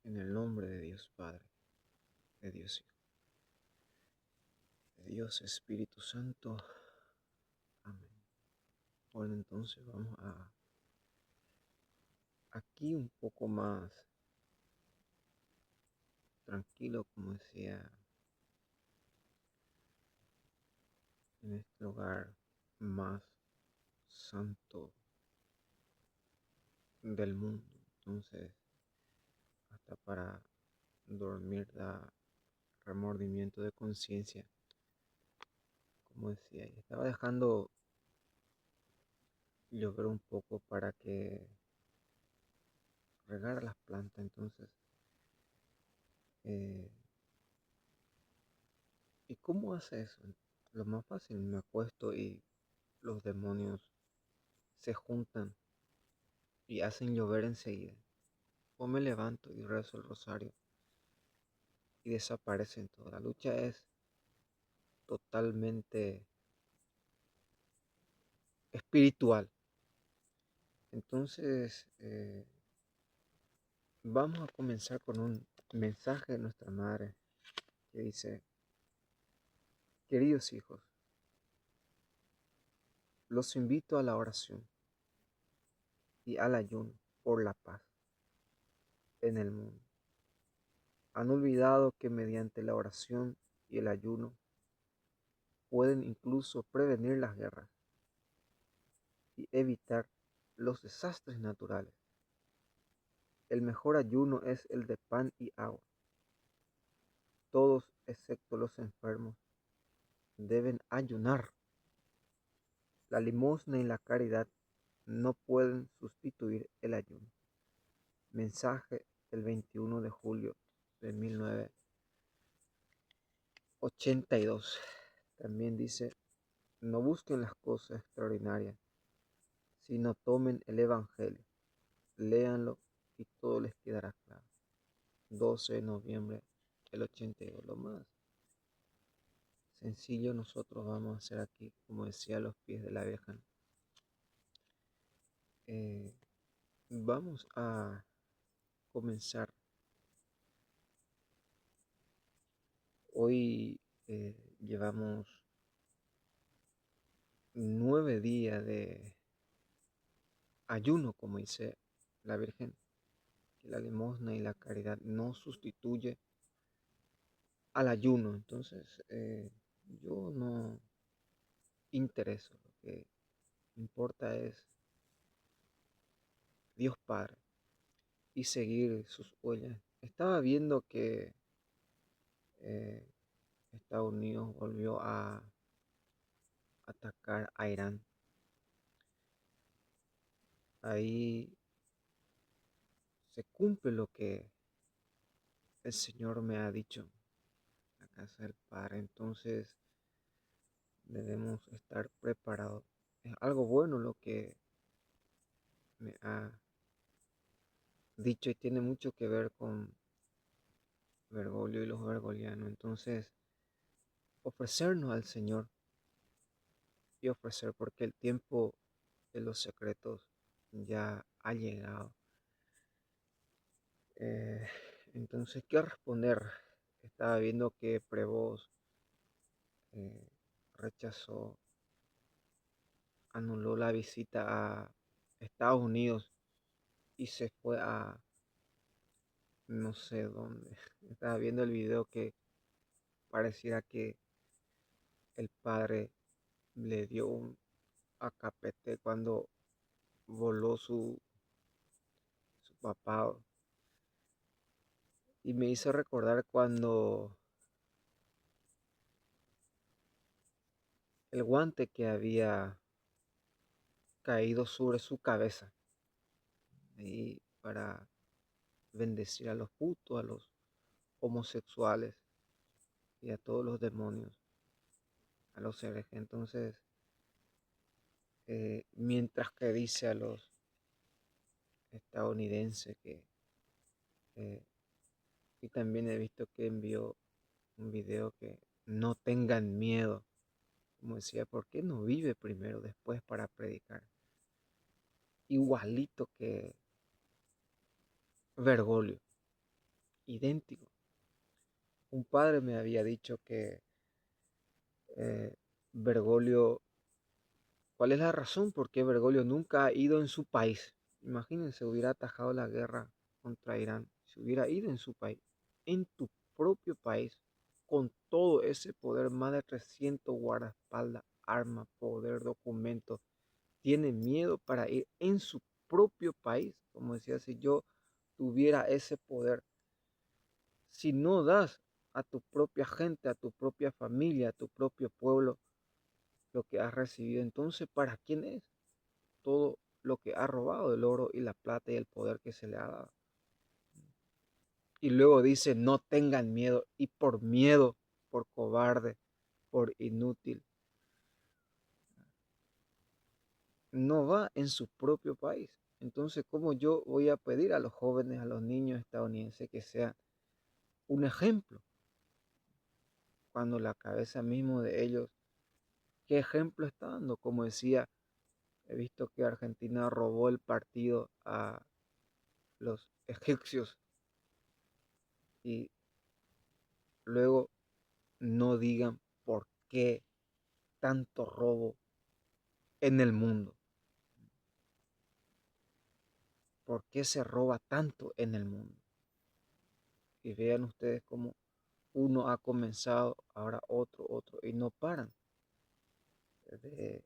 En el nombre de Dios Padre, de Dios Hijo, de Dios Espíritu Santo. Amén. Bueno, entonces vamos a aquí un poco más tranquilo, como decía, en este lugar más santo del mundo. Entonces, hasta para dormir da remordimiento de conciencia, como decía, y estaba dejando llover un poco para que regara las plantas. Entonces, eh, ¿y cómo hace eso? Lo más fácil, me acuesto y los demonios se juntan y hacen llover enseguida. O me levanto y rezo el rosario y desaparecen todas. La lucha es totalmente espiritual. Entonces, vamos a comenzar con un mensaje de nuestra madre que dice: queridos hijos, los invito a la oración y al ayuno por la paz en el mundo. Han olvidado que mediante la oración y el ayuno pueden incluso prevenir las guerras y evitar los desastres naturales. El mejor ayuno es el de pan y agua. Todos, excepto los enfermos, deben ayunar. La limosna y la caridad no pueden sustituir el ayuno. Mensaje del 21 de julio de 1982. También dice: no busquen las cosas extraordinarias, sino tomen el Evangelio, léanlo y todo les quedará claro. 12 de noviembre del 82. Lo más sencillo nosotros vamos a hacer aquí, como decía, a los pies de la Virgen. Vamos a comenzar. Hoy llevamos 9 días de ayuno, como dice la Virgen, que la limosna y la caridad no sustituye al ayuno. Entonces, yo no intereso, lo que importa es Dios Padre y seguir sus huellas. Estaba viendo que eh, Estados Unidos volvió a atacar a Irán. Ahí se cumple lo que el Señor me ha dicho en la casa del Padre. Entonces debemos estar preparados. Es algo bueno lo que me ha dicho y tiene mucho que ver con Bergoglio y los bergolianos. Entonces, ofrecernos al Señor y ofrecer, porque el tiempo de los secretos ya ha llegado. Eh, entonces, ¿qué responder? Estaba viendo que Prevost eh, rechazó, anuló la visita a Estados Unidos y se fue a no sé dónde. Estaba viendo el video que pareciera que el padre le dio un acapete cuando voló su papá. Y me hizo recordar cuando el guante que había caído sobre su cabeza y para bendecir a los putos, a los homosexuales y a todos los demonios, a los herejes. Entonces, mientras que dice a los estadounidenses que, eh, y también he visto que envió un video que no tengan miedo, como decía, ¿por qué no vive primero después para predicar? Igualito que Bergoglio. idéntico. Un padre me había dicho que Bergoglio, ¿cuál es la razón por qué Bergoglio nunca ha ido en su país? Imagínense, hubiera atajado la guerra contra Irán, si hubiera ido en su país, en tu propio país, con todo ese poder, más de 300 guardaespaldas, armas, poder, documentos, tiene miedo para ir en su propio país. Como decía, si yo tuviera ese poder, si no das a tu propia gente, a tu propia familia, a tu propio pueblo lo que has recibido, entonces ¿para quién es todo lo que ha robado, el oro y la plata y el poder que se le ha dado? Y luego dice, no tengan miedo, y por miedo, por cobarde, por inútil, no va en su propio país. Entonces, ¿cómo yo voy a pedir a los jóvenes, a los niños estadounidenses que sean un ejemplo, cuando la cabeza mismo de ellos, qué ejemplo está dando? Como decía, he visto que Argentina robó el partido a los egipcios y luego no digan por qué tanto robo en el mundo, por qué se roba tanto en el mundo. Y vean ustedes cómo uno ha comenzado, ahora otro, y no paran de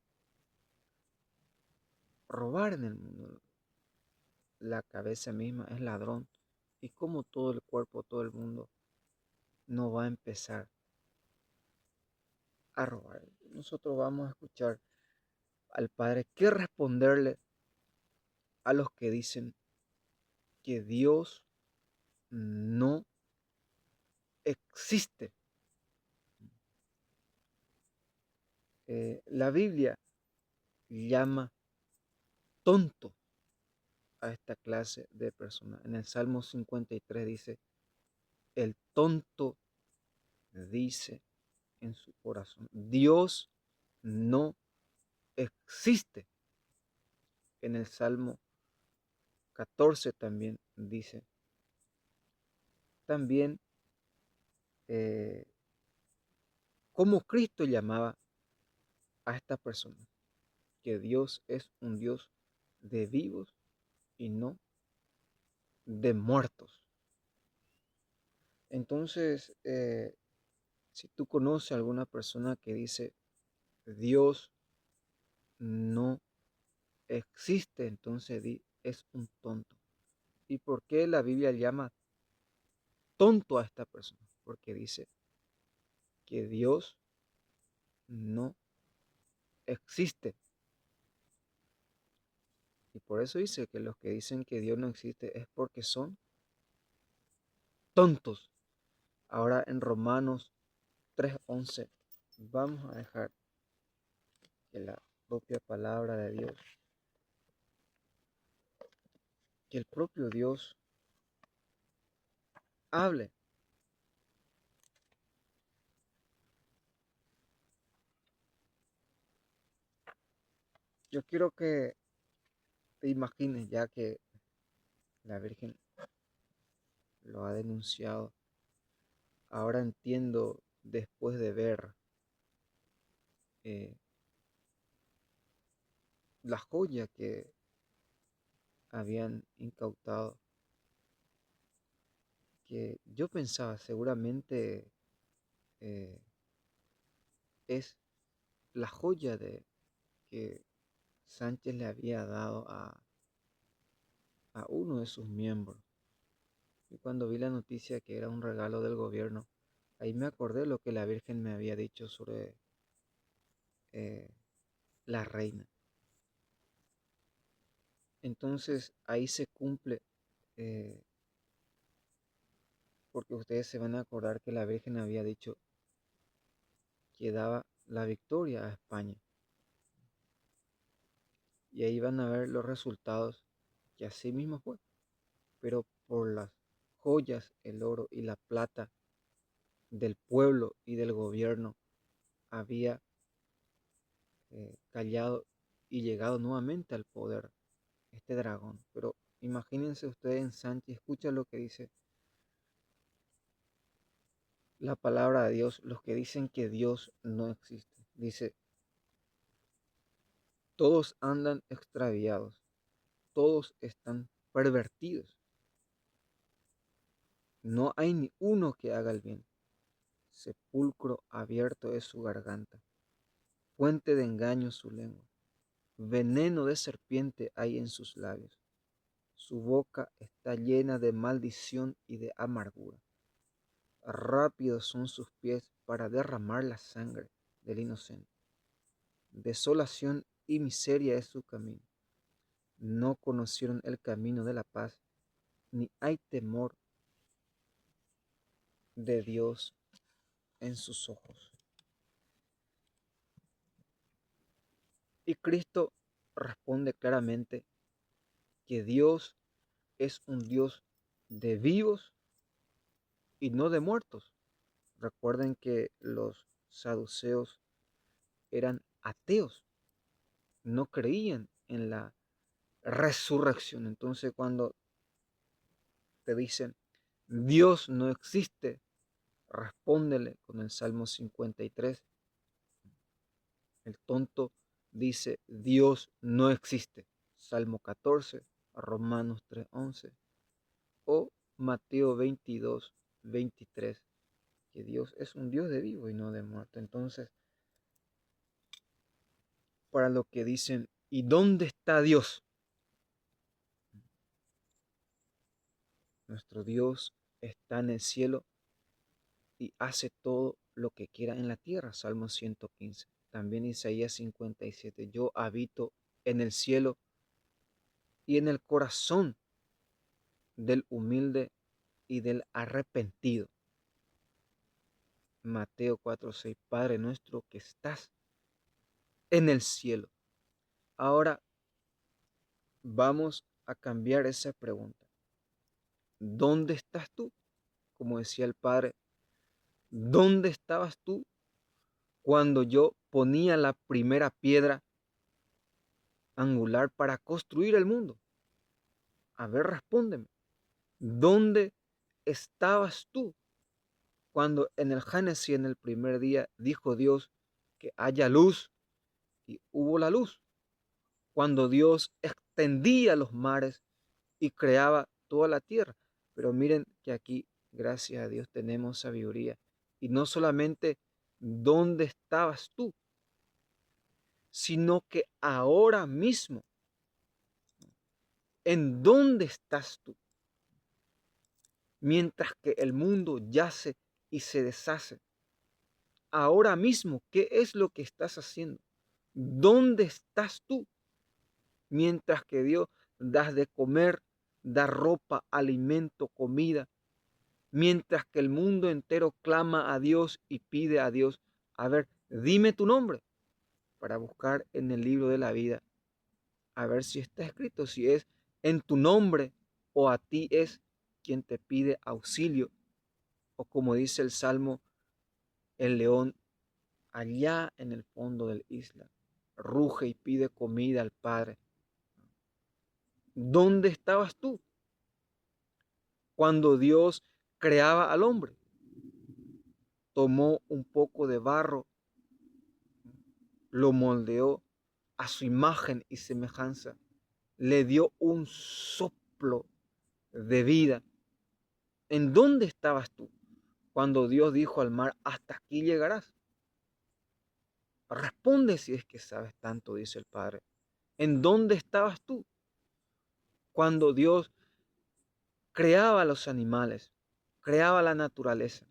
robar en el mundo. La cabeza misma es ladrón, y como todo el cuerpo, todo el mundo no va a empezar a robar. Nosotros vamos a escuchar al Padre qué responderle a los que dicen que Dios no existe. La Biblia llama tonto a esta clase de personas. En el Salmo 53 dice, el tonto dice en su corazón, Dios no existe. En el Salmo 14 también dice, también eh, como Cristo llamaba a estas personas, que Dios es un Dios de vivos y no de muertos. Entonces, si tú conoces a alguna persona que dice Dios no existe, entonces es un tonto. ¿Y por qué la Biblia llama tonto a esta persona? Porque dice que Dios no existe. Y por eso dice que los que dicen que Dios no existe es porque son tontos. Ahora en Romanos 3:11 vamos a dejar que la propia palabra de Dios, que el propio Dios hable. Yo quiero que te imagines, ya que la Virgen lo ha denunciado. Ahora entiendo, después de ver eh, la joya que habían incautado, que yo pensaba seguramente eh, es la joya de que Sánchez le había dado a uno de sus miembros. Y cuando vi la noticia que era un regalo del gobierno, ahí me acordé lo que la Virgen me había dicho sobre eh, la reina. Entonces ahí se cumple, eh, porque ustedes se van a acordar que la Virgen había dicho que daba la victoria a España. Y ahí van a ver los resultados, que así mismo fue. Pero por las joyas, el oro y la plata del pueblo y del gobierno había callado y llegado nuevamente al poder este dragón. Pero imagínense ustedes en Sánchez, escucha lo que dice, la palabra de Dios, los que dicen que Dios no existe. Dice, todos andan extraviados, todos están pervertidos. No hay ni uno que haga el bien. Sepulcro abierto es su garganta, fuente de engaño su lengua. Veneno de serpiente hay en sus labios. Su boca está llena de maldición y de amargura. Rápidos son sus pies para derramar la sangre del inocente. Desolación y miseria es su camino. No conocieron el camino de la paz, ni hay temor de Dios en sus ojos. Y Cristo responde claramente que Dios es un Dios de vivos y no de muertos. Recuerden que los saduceos eran ateos, no creían en la resurrección. Entonces cuando te dicen Dios no existe, respóndele con el Salmo 53. El tonto dice Dios no existe. Salmo 14, Romanos 3:11 o Mateo 22:23, que Dios es un Dios de vivo y no de muerto. Entonces, para lo que dicen, ¿y dónde está Dios? Nuestro Dios está en el cielo y hace todo lo que quiera en la tierra. Salmo 115. También Isaías 57. Yo habito en el cielo y en el corazón del humilde y del arrepentido. Mateo 4:6. Padre nuestro que estás en el cielo. Ahora vamos a cambiar esa pregunta. ¿Dónde estás tú? Como decía el Padre, ¿dónde estabas tú cuando yo ponía la primera piedra angular para construir el mundo? A ver, respóndeme. ¿Dónde estabas tú cuando en el Génesis, en el primer día, dijo Dios que haya luz y hubo la luz? Cuando Dios extendía los mares y creaba toda la tierra. Pero miren que aquí, gracias a Dios, tenemos sabiduría. Y no solamente dónde estabas tú, sino que ahora mismo, ¿en dónde estás tú? Mientras que el mundo yace y se deshace. Ahora mismo, ¿qué es lo que estás haciendo? ¿Dónde estás tú? Mientras que Dios das de comer, da ropa, alimento, comida. Mientras que el mundo entero clama a Dios y pide a Dios, a ver, dime tu nombre para buscar en el libro de la vida, a ver si está escrito, si es en tu nombre o a ti es quien te pide auxilio, o como dice el Salmo, el león allá en el fondo del isla ruge y pide comida al Padre. ¿Dónde estabas tú cuando Dios creaba al hombre? Tomó un poco de barro, lo moldeó a su imagen y semejanza, le dio un soplo de vida. ¿En dónde estabas tú cuando Dios dijo al mar, hasta aquí llegarás? Responde si es que sabes tanto, dice el Padre. ¿En dónde estabas tú cuando Dios creaba a los animales, creaba la naturaleza?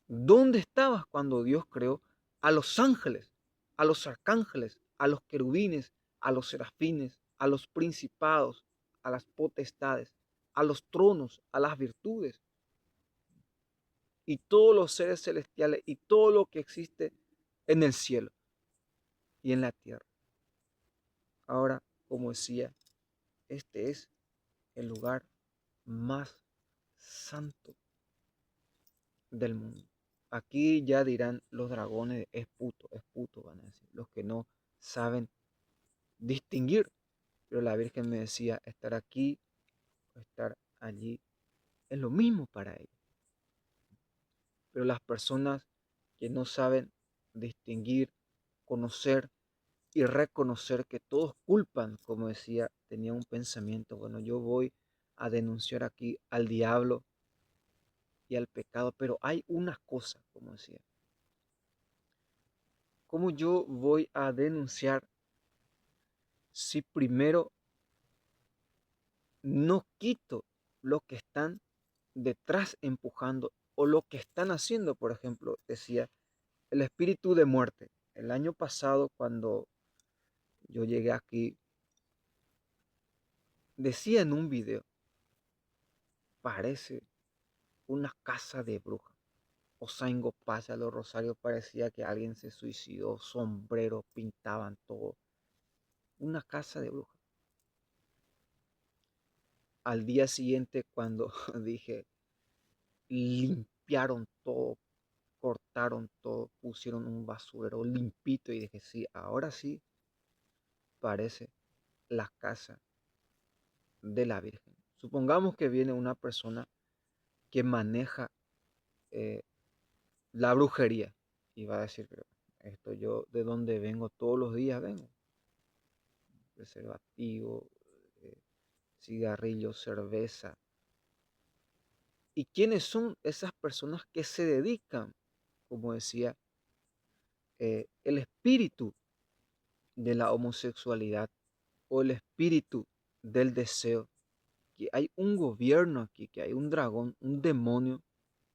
¿Dónde estabas cuando Dios creó a los ángeles, a los arcángeles, a los querubines, a los serafines, a los principados, a las potestades, a los tronos, a las virtudes y todos los seres celestiales y todo lo que existe en el cielo y en la tierra? Ahora, como decía, este es el lugar más santo del mundo. Aquí ya dirán los dragones, es puto, van a decir, los que no saben distinguir. Pero la Virgen me decía, estar aquí o estar allí es lo mismo para ella. Pero las personas que no saben distinguir, conocer y reconocer que todos culpan, como decía, tenía un pensamiento, bueno, yo voy a denunciar aquí al diablo y al pecado, pero hay una cosa, como decía, ¿cómo yo voy a denunciar si primero no quito lo que están detrás empujando o lo que están haciendo? Por ejemplo, decía, el espíritu de muerte. El año pasado, cuando yo llegué aquí, decía en un video, parece una casa de brujas. Osaingo Pasa, los Rosarios, parecía que alguien se suicidó, sombrero, pintaban todo. Una casa de brujas. Al día siguiente, cuando dije, limpiaron todo, cortaron todo, pusieron un basurero limpito y dije, sí, ahora sí parece la casa de la Virgen. Supongamos que viene una persona que maneja eh, la brujería y va a decir, pero esto yo de donde vengo todos los días vengo, preservativo, eh, cigarrillos, cerveza. ¿Y quiénes son esas personas que se dedican, como decía, el espíritu de la homosexualidad o el espíritu del deseo? Que hay un gobierno aquí, que hay un dragón, un demonio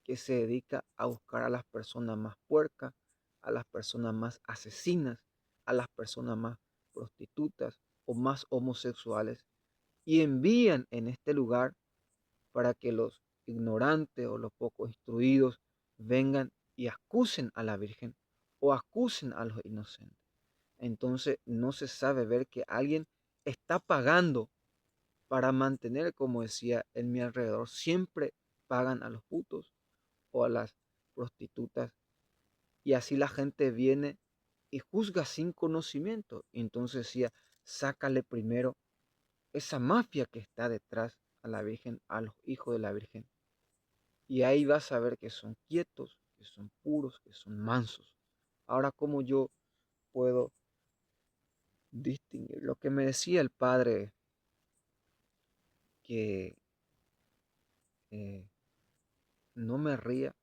que se dedica a buscar a las personas más puercas, a las personas más asesinas, a las personas más prostitutas o más homosexuales, y envían en este lugar para que los ignorantes o los poco instruidos vengan y acusen a la Virgen o acusen a los inocentes. Entonces no se sabe ver que alguien está pagando para mantener, como decía en mi alrededor, siempre pagan a los putos o a las prostitutas, y así la gente viene y juzga sin conocimiento. Entonces decía, sácale primero esa mafia que está detrás a la Virgen, a los hijos de la Virgen. Y ahí vas a ver que son quietos, que son puros, que son mansos. Ahora, ¿cómo yo puedo distinguir? Lo que me decía el padre, que eh, no me ría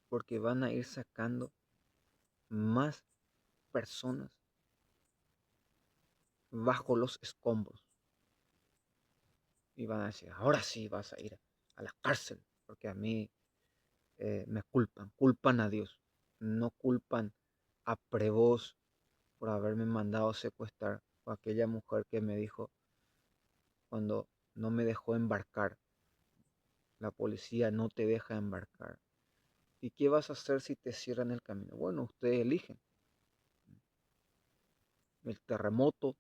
porque van a ir sacando más personas bajo los escombros. Y van a decir, ahora sí vas a ir a la cárcel, porque a mí me culpan a Dios, no culpan a Prevost por haberme mandado secuestrar, o aquella mujer que me dijo cuando no me dejó embarcar, la policía no te deja embarcar. ¿Y qué vas a hacer si te cierran el camino? Bueno, ustedes eligen. El terremoto,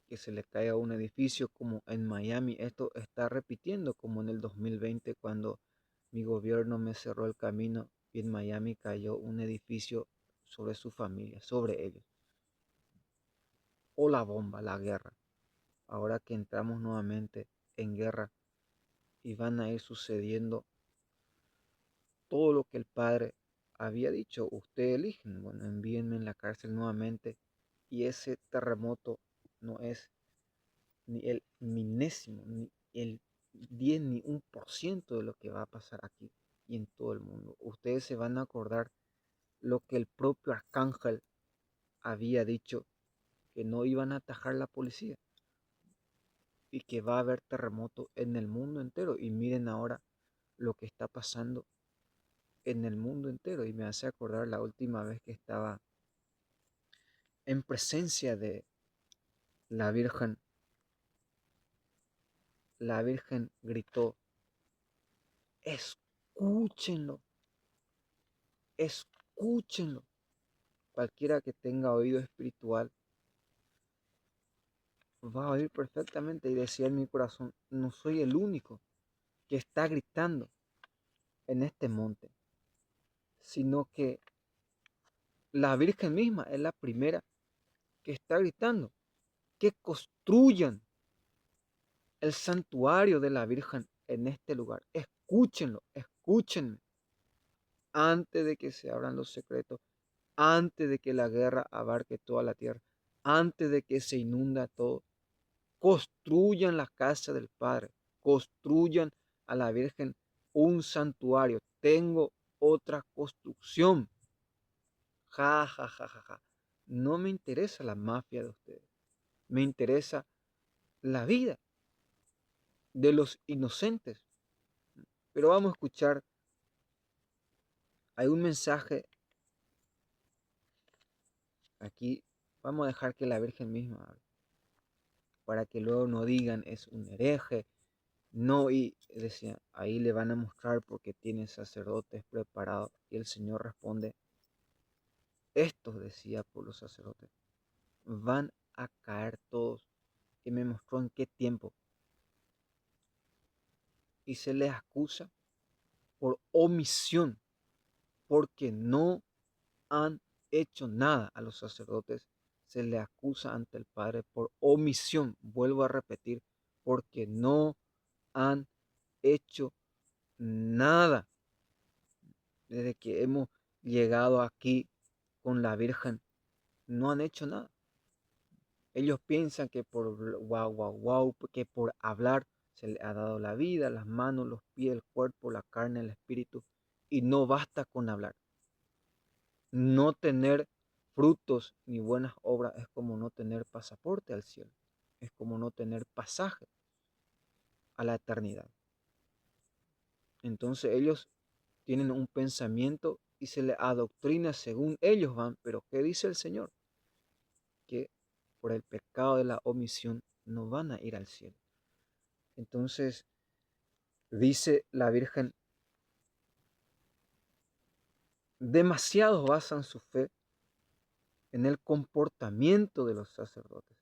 que se le caiga un edificio como en Miami, esto está repitiendo como en el 2020 cuando mi gobierno me cerró el camino y en Miami cayó un edificio sobre su familia, sobre ellos. O la bomba, la guerra. Ahora que entramos nuevamente en guerra y van a ir sucediendo todo lo que el padre había dicho, ustedes eligen, bueno, envíenme en la cárcel nuevamente, y ese terremoto no es ni el minésimo, ni el 10 ni 1% de lo que va a pasar aquí y en todo el mundo. Ustedes se van a acordar lo que el propio arcángel había dicho, que no iban a atajar la policía y que va a haber terremoto en el mundo entero. Y miren ahora lo que está pasando en el mundo entero. Y me hace acordar la última vez que estaba en presencia de la Virgen. La Virgen gritó, escúchenlo, escúchenlo. Cualquiera que tenga oído espiritual va a oír perfectamente. Y decía en mi corazón, no soy el único que está gritando en este monte, sino que la Virgen misma es la primera que está gritando que construyan el santuario de la Virgen en este lugar. Escúchenlo, escúchenme, antes de que se abran los secretos, antes de que la guerra abarque toda la tierra, antes de que se inunda todo, construyan la casa del Padre, construyan a la Virgen un santuario. Tengo otra construcción. Ja, ja, ja, ja, ja. No me interesa la mafia de ustedes. Me interesa la vida de los inocentes. Pero vamos a escuchar, hay un mensaje aquí, vamos a dejar que la Virgen misma hable, para que luego no digan es un hereje. No, y decía, ahí le van a mostrar porque tienen sacerdotes preparados. Y el Señor responde, estos, decía por los sacerdotes, van a caer todos. Y me mostró en qué tiempo. Y se les acusa por omisión, porque no han hecho nada a los sacerdotes. Se les acusa ante el Padre por omisión. Vuelvo a repetir, porque no han hecho nada. Desde que hemos llegado aquí con la Virgen, no han hecho nada. Ellos piensan que por wow, que por hablar se les ha dado la vida, las manos, los pies, el cuerpo, la carne, el espíritu, y no basta con hablar. No tener frutos ni buenas obras es como no tener pasaporte al cielo, es como no tener pasaje a la eternidad. Entonces ellos tienen un pensamiento y se les adoctrina según ellos van, pero ¿qué dice el Señor? Que por el pecado de la omisión no van a ir al cielo. Entonces dice la Virgen, demasiados basan su fe en el comportamiento de los sacerdotes.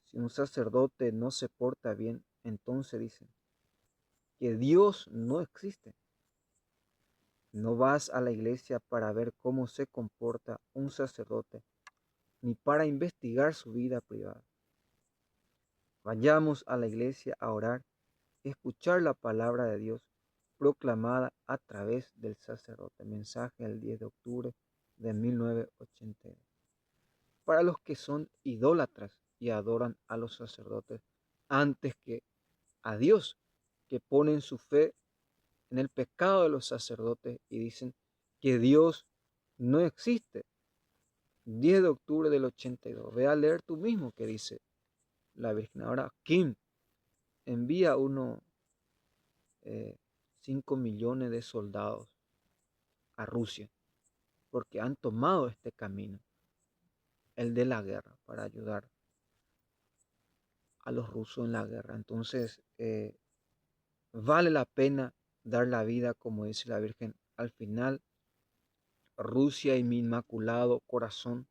Si un sacerdote no se porta bien, entonces dicen que Dios no existe. No vas a la iglesia para ver cómo se comporta un sacerdote, ni para investigar su vida privada. Vayamos a la iglesia a orar, escuchar la palabra de Dios proclamada a través del sacerdote. Mensaje el 10 de octubre de 1982. Para los que son idólatras y adoran a los sacerdotes antes que a Dios, que ponen su fe en el pecado de los sacerdotes y dicen que Dios no existe. 10 de octubre del 82. Ve a leer tú mismo que dice la Virgen. Ahora, Kim envía 5 millones de soldados a Rusia porque han tomado este camino, el de la guerra, para ayudar a los rusos en la guerra. Entonces, vale la pena dar la vida, como dice la Virgen. Al final, Rusia y mi inmaculado corazón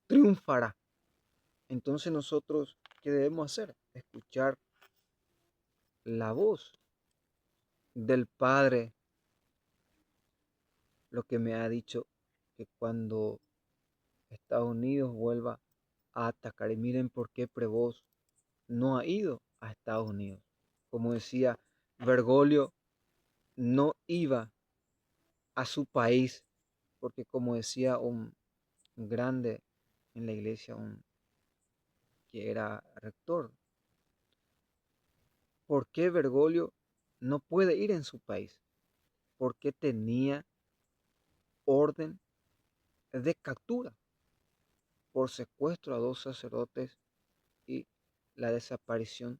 triunfará. Entonces nosotros, ¿qué debemos hacer? Escuchar la voz del Padre, lo que me ha dicho que cuando Estados Unidos vuelva a atacar, y miren por qué Prevost no ha ido a Estados Unidos. Como decía Bergoglio, no iba a su país, porque como decía un grande en la iglesia, que era rector, ¿por qué Bergoglio no puede ir en su país? Porque tenía orden de captura por secuestro a dos sacerdotes y la desaparición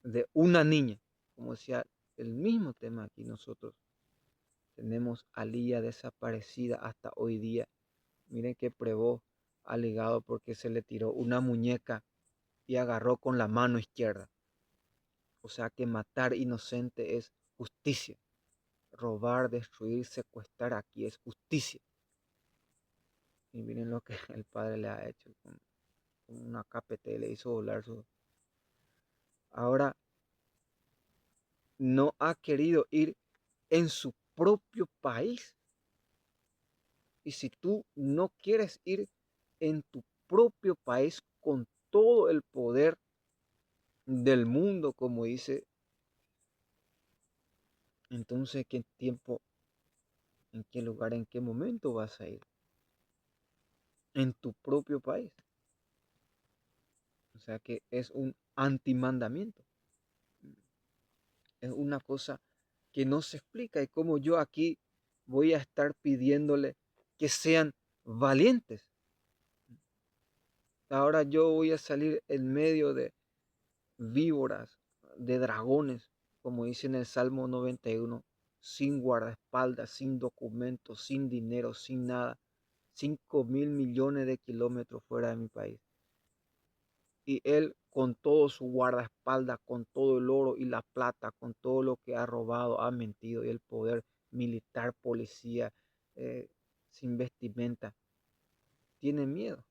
de una niña. Como decía el mismo tema aquí, nosotros tenemos a Lía desaparecida hasta hoy día. Miren que Prevost alegado porque se le tiró una muñeca y agarró con la mano izquierda. O sea que matar inocente es justicia. Robar, destruir, secuestrar aquí es justicia. Y miren lo que el padre le ha hecho con una KPT, le hizo volar su... Ahora no ha querido ir en su propio país. Y si tú no quieres ir en tu propio país con todo el poder del mundo, como dice Entonces, ¿qué tiempo, en qué lugar, en qué momento vas a ir? En tu propio país. O sea que es un antimandamiento. Es una cosa que no se explica. Y como yo aquí voy a estar pidiéndole que sean valientes. Ahora yo voy a salir en medio de víboras, de dragones, como dice en el Salmo 91, sin guardaespaldas, sin documentos, sin dinero, sin nada, 5.000 millones de kilómetros fuera de mi país. Y él con todo su guardaespaldas, con todo el oro y la plata, con todo lo que ha robado, ha mentido, y el poder militar, policía, eh, sin vestimenta, tiene miedo.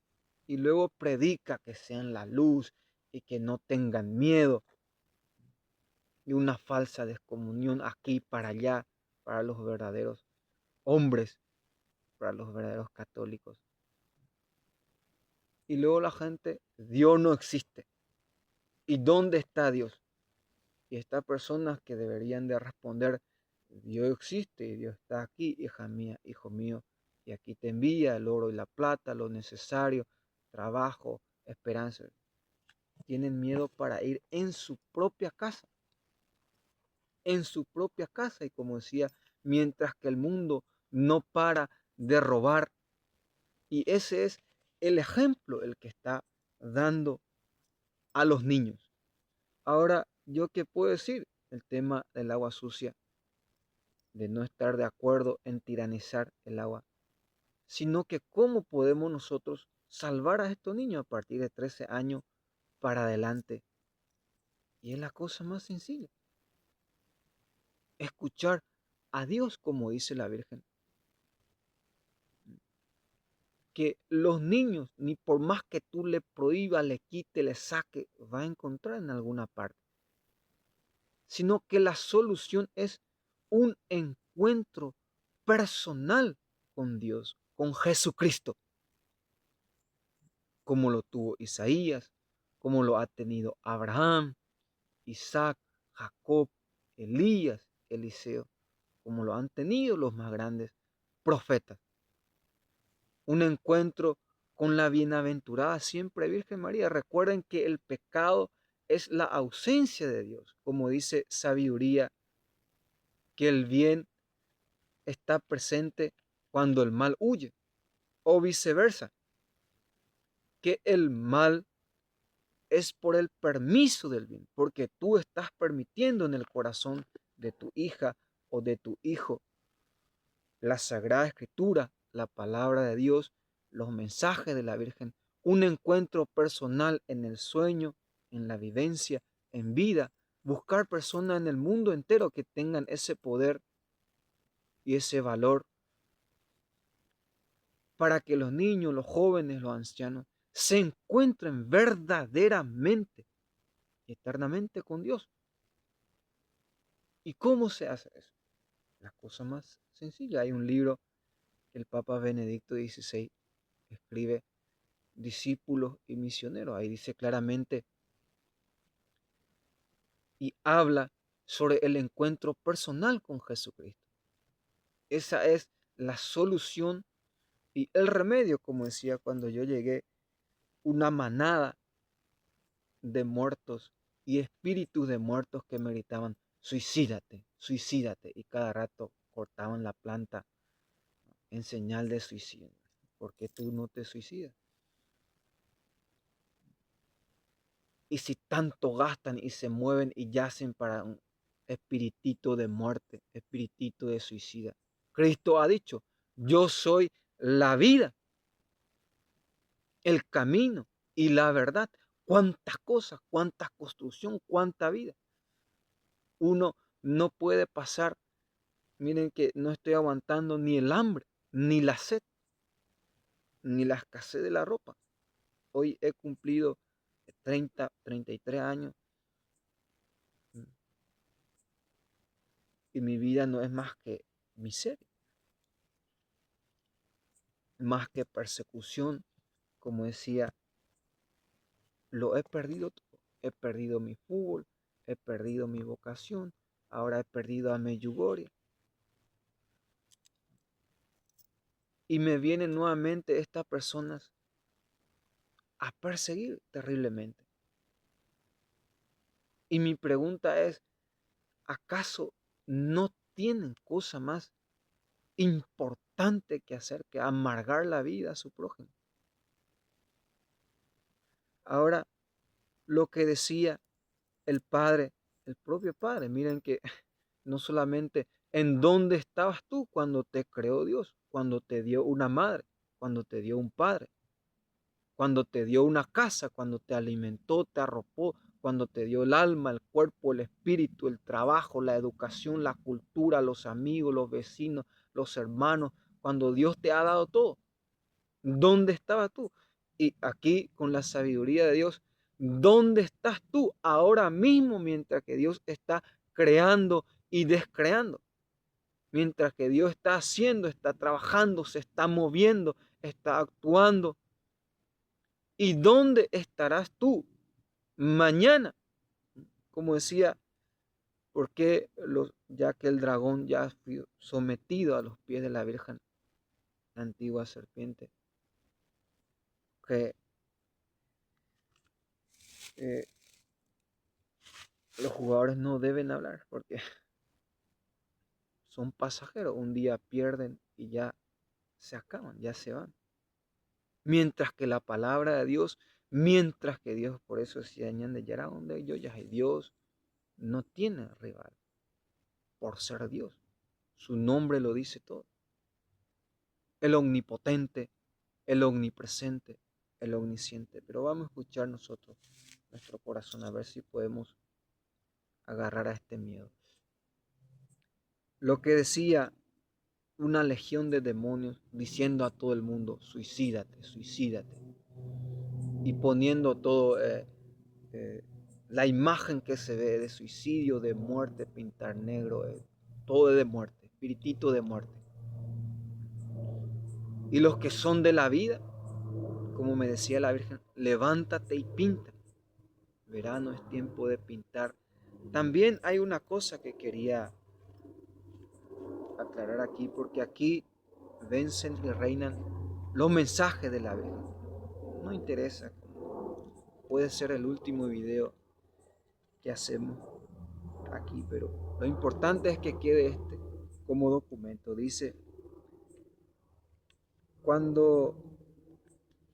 Y luego predica que sean la luz y que no tengan miedo. Y una falsa descomunión aquí para allá, para los verdaderos hombres, para los verdaderos católicos. Y luego la gente, Dios no existe. ¿Y dónde está Dios? Y estas personas que deberían de responder, Dios existe y Dios está aquí, hija mía, hijo mío, y aquí te envía el oro y la plata, lo necesario, trabajo, esperanza. Tienen miedo para ir en su propia casa, en su propia casa. Y como decía, mientras que el mundo no para de robar, y ese es el ejemplo el que está dando a los niños. Ahora, ¿yo qué puedo decir? El tema del agua sucia, de no estar de acuerdo en tiranizar el agua, sino que cómo podemos nosotros salvar a estos niños a partir de 13 años para adelante. Y es la cosa más sencilla, escuchar a Dios, como dice la Virgen, que los niños, ni por más que tú le prohíbas, le quite, le saque, va a encontrar en alguna parte, sino que la solución es un encuentro personal con Dios, con Jesucristo, como lo tuvo Isaías, como lo ha tenido Abraham, Isaac, Jacob, Elías, Eliseo, como lo han tenido los más grandes profetas. Un encuentro con la bienaventurada siempre Virgen María. Recuerden que el pecado es la ausencia de Dios, como dice Sabiduría, que el bien está presente cuando el mal huye, o viceversa, que el mal es por el permiso del bien, porque tú estás permitiendo en el corazón de tu hija o de tu hijo la Sagrada Escritura, la palabra de Dios, los mensajes de la Virgen, un encuentro personal en el sueño, en la vivencia, en vida, buscar personas en el mundo entero que tengan ese poder y ese valor para que los niños, los jóvenes, los ancianos se encuentren verdaderamente y eternamente con Dios. ¿Y cómo se hace eso? La cosa más sencilla. Hay un libro que el Papa Benedicto XVI escribe, Discípulos y Misioneros. Ahí dice claramente y habla sobre el encuentro personal con Jesucristo. Esa es la solución y el remedio, como decía cuando yo llegué, una manada de muertos y espíritus de muertos que me gritaban, suicídate, suicídate, y cada rato cortaban la planta en señal de suicidio. ¿Por qué tú no te suicidas? Y si tanto gastan y se mueven y yacen para un espiritito de muerte, espiritito de suicida. Cristo ha dicho, yo soy la vida, el camino y la verdad. Cuántas cosas, cuánta construcción, cuánta vida. Uno no puede pasar, miren que no estoy aguantando ni el hambre, ni la sed, ni la escasez de la ropa. Hoy he cumplido 33 años y mi vida no es más que miseria, más que persecución. Como decía, lo he perdido todo. He perdido mi fútbol, he perdido mi vocación, ahora he perdido a Medjugorje. Y me vienen nuevamente estas personas a perseguir terriblemente. Y mi pregunta es, ¿acaso no tienen cosa más importante que hacer que amargar la vida a su prójimo? Ahora, lo que decía el Padre, el propio Padre, miren que no solamente en dónde estabas tú cuando te creó Dios, cuando te dio una madre, cuando te dio un padre, cuando te dio una casa, cuando te alimentó, te arropó, cuando te dio el alma, el cuerpo, el espíritu, el trabajo, la educación, la cultura, los amigos, los vecinos, los hermanos, cuando Dios te ha dado todo. ¿Dónde estabas tú? Y aquí con la sabiduría de Dios, ¿dónde estás tú ahora mismo mientras que Dios está creando y descreando? Mientras que Dios está haciendo, está trabajando, se está moviendo, está actuando. ¿Y dónde estarás tú mañana? Como decía, porque ya que el dragón ya fue sometido a los pies de la Virgen, la antigua serpiente, que eh, los jugadores no deben hablar porque son pasajeros, un día pierden y ya se acaban, ya se van. Mientras que la palabra de Dios, mientras que Dios, por eso decía de Yara donde yo ya hay Dios, no tiene rival por ser Dios. Su nombre lo dice todo. El omnipotente, el omnipresente, el omnisciente. Pero vamos a escuchar nosotros nuestro corazón a ver si podemos agarrar a este miedo. Lo que decía una legión de demonios diciendo a todo el mundo, suicídate, suicídate. Y poniendo todo, la imagen que se ve de suicidio, de muerte, pintar negro, todo de muerte, espiritito de muerte. Y los que son de la vida, como me decía la Virgen, levántate y pinta. Verano es tiempo de pintar. También hay una cosa que quería aclarar aquí, porque aquí vencen y reinan los mensajes de la Virgen. No interesa, puede ser el último video que hacemos aquí, pero lo importante es que quede este como documento. Dice, cuando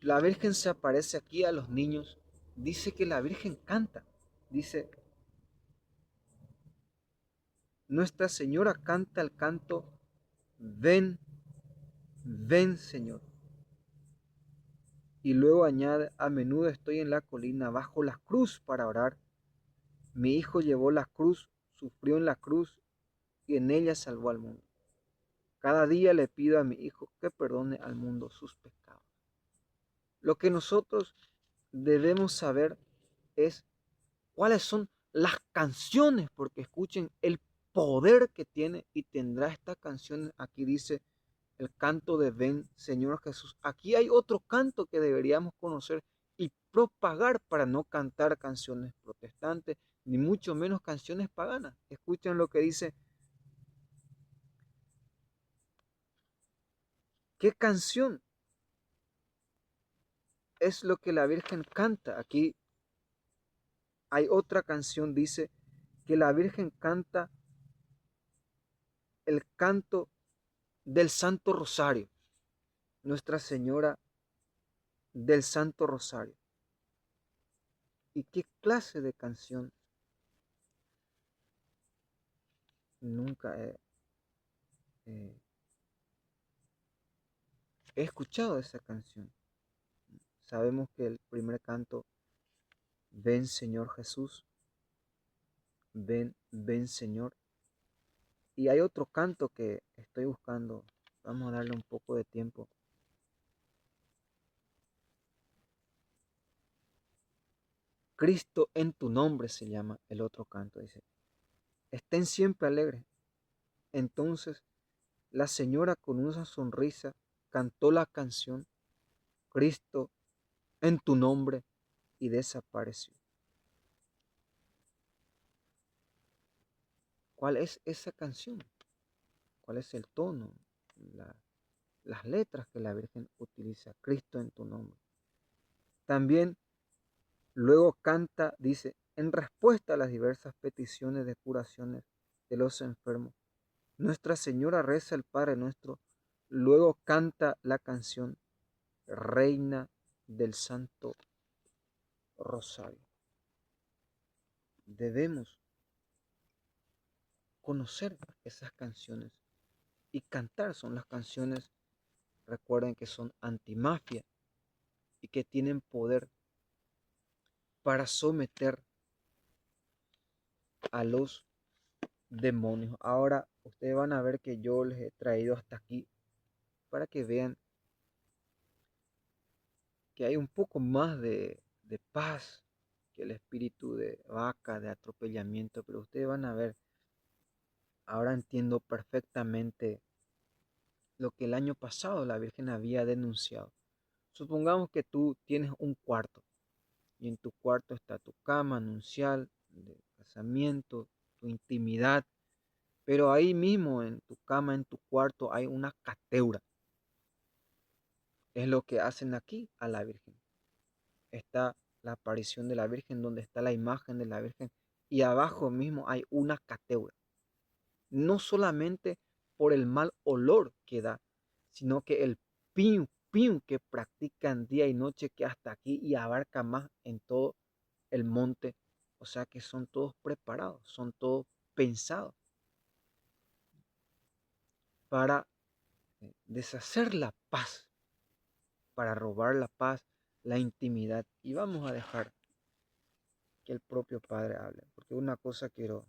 la Virgen se aparece aquí a los niños, dice que la Virgen canta. Dice, Nuestra Señora canta el canto, ven, ven Señor. Y luego añade, a menudo estoy en la colina bajo la cruz para orar. Mi hijo llevó la cruz, sufrió en la cruz y en ella salvó al mundo. Cada día le pido a mi hijo que perdone al mundo sus pecados. Lo que nosotros debemos saber es cuáles son las canciones, porque escuchen el poder que tiene y tendrá esta canción. Aquí dice el canto de Ven Señor Jesús. Aquí hay otro canto que deberíamos conocer y propagar para no cantar canciones protestantes, ni mucho menos canciones paganas. Escuchen lo que dice. ¿Qué canción es lo que la Virgen canta? Aquí hay otra canción, dice que la Virgen canta el canto del Santo Rosario, Nuestra Señora del Santo Rosario. ¿Y qué clase de canción? Nunca eh, he escuchado esa canción. Sabemos que el primer canto, ven Señor Jesús, ven, ven Señor. Y hay otro canto que estoy buscando, vamos a darle un poco de tiempo. Cristo en tu nombre se llama el otro canto, dice. Estén siempre alegres. Entonces la señora con una sonrisa cantó la canción Cristo en tu nombre y desapareció. ¿Cuál es esa canción? ¿Cuál es el tono? La- las letras que la Virgen utiliza. Cristo en tu nombre. También luego canta, dice, en respuesta a las diversas peticiones de curaciones de los enfermos. Nuestra Señora reza el Padre Nuestro. Luego canta la canción Reina del Santo Rosario. Debemos conocer esas canciones y cantar. Son las canciones, recuerden que son antimafia y que tienen poder para someter a los demonios. Ahora ustedes van a ver que yo les he traído hasta aquí para que vean que hay un poco más de paz que el espíritu de vaca, de atropellamiento, pero ustedes van a ver, ahora entiendo perfectamente lo que el año pasado la Virgen había denunciado. Supongamos que tú tienes un cuarto y en tu cuarto está tu cama nupcial, de casamiento, tu intimidad, pero ahí mismo en tu cama, en tu cuarto hay una cateura. Es lo que hacen aquí a la Virgen. Está la aparición de la Virgen, donde está la imagen de la Virgen, y abajo mismo hay una cateura. No solamente por el mal olor que da, sino que el piu, piu que practican día y noche, que hasta aquí y abarca más en todo el monte. O sea que son todos preparados, son todos pensados para deshacer la paz, para robar la paz, la intimidad. Y vamos a dejar que el propio Padre hable, porque una cosa quiero,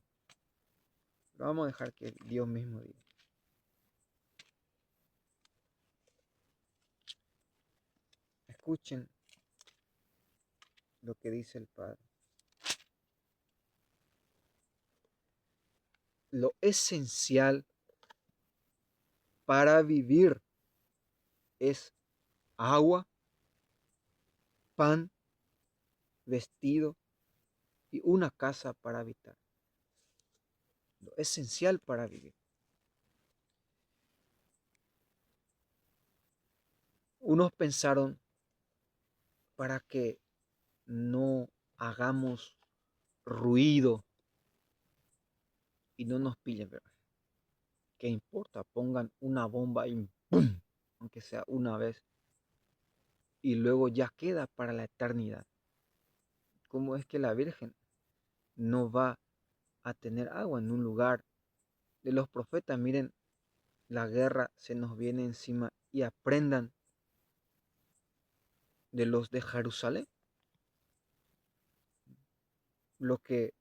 vamos a dejar que Dios mismo diga. Escuchen lo que dice el Padre. Lo esencial para vivir es agua, pan, vestido y una casa para habitar. Lo esencial para vivir. Unos pensaron para que no hagamos ruido y no nos pillen, ¿verdad? ¿Qué importa? Pongan una bomba y ¡pum! Aunque sea una vez, y luego ya queda para la eternidad. ¿Cómo es que la Virgen no va a tener agua en un lugar de los profetas? Miren, la guerra se nos viene encima y aprendan de los de Jerusalén. Lo que,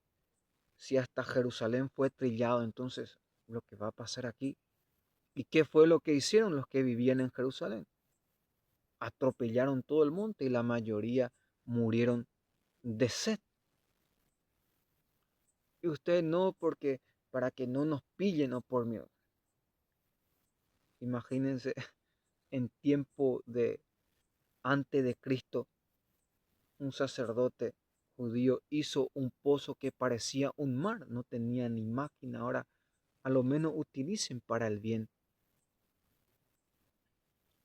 si hasta Jerusalén fue trillado, entonces lo que va a pasar aquí. ¿Y qué fue lo que hicieron los que vivían en Jerusalén? Atropellaron todo el monte y la mayoría murieron de sed. Y ustedes no, porque para que no nos pillen o por miedo. Imagínense en tiempo de antes de Cristo, un sacerdote judío hizo un pozo que parecía un mar, no tenía ni máquina. Ahora a lo menos utilicen para el bien.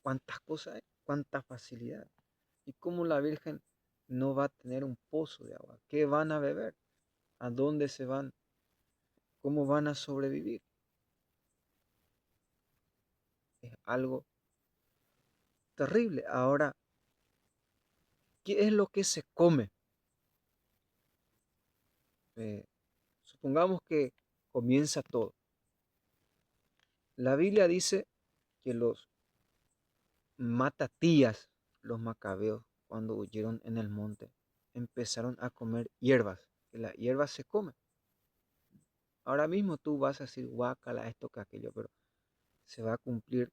Cuántas cosas hay, cuánta facilidad. ¿Y cómo la Virgen no va a tener un pozo de agua? ¿Qué van a beber? ¿A dónde se van? ¿Cómo van a sobrevivir? Es algo terrible. Ahora, ¿qué es lo que se come? Eh, Supongamos que comienza todo. La Biblia dice que los matatías, los macabeos, cuando huyeron en el monte, empezaron a comer hierbas, que la hierba se come. Ahora mismo tú vas a decir guácala, esto que aquello, pero se va a cumplir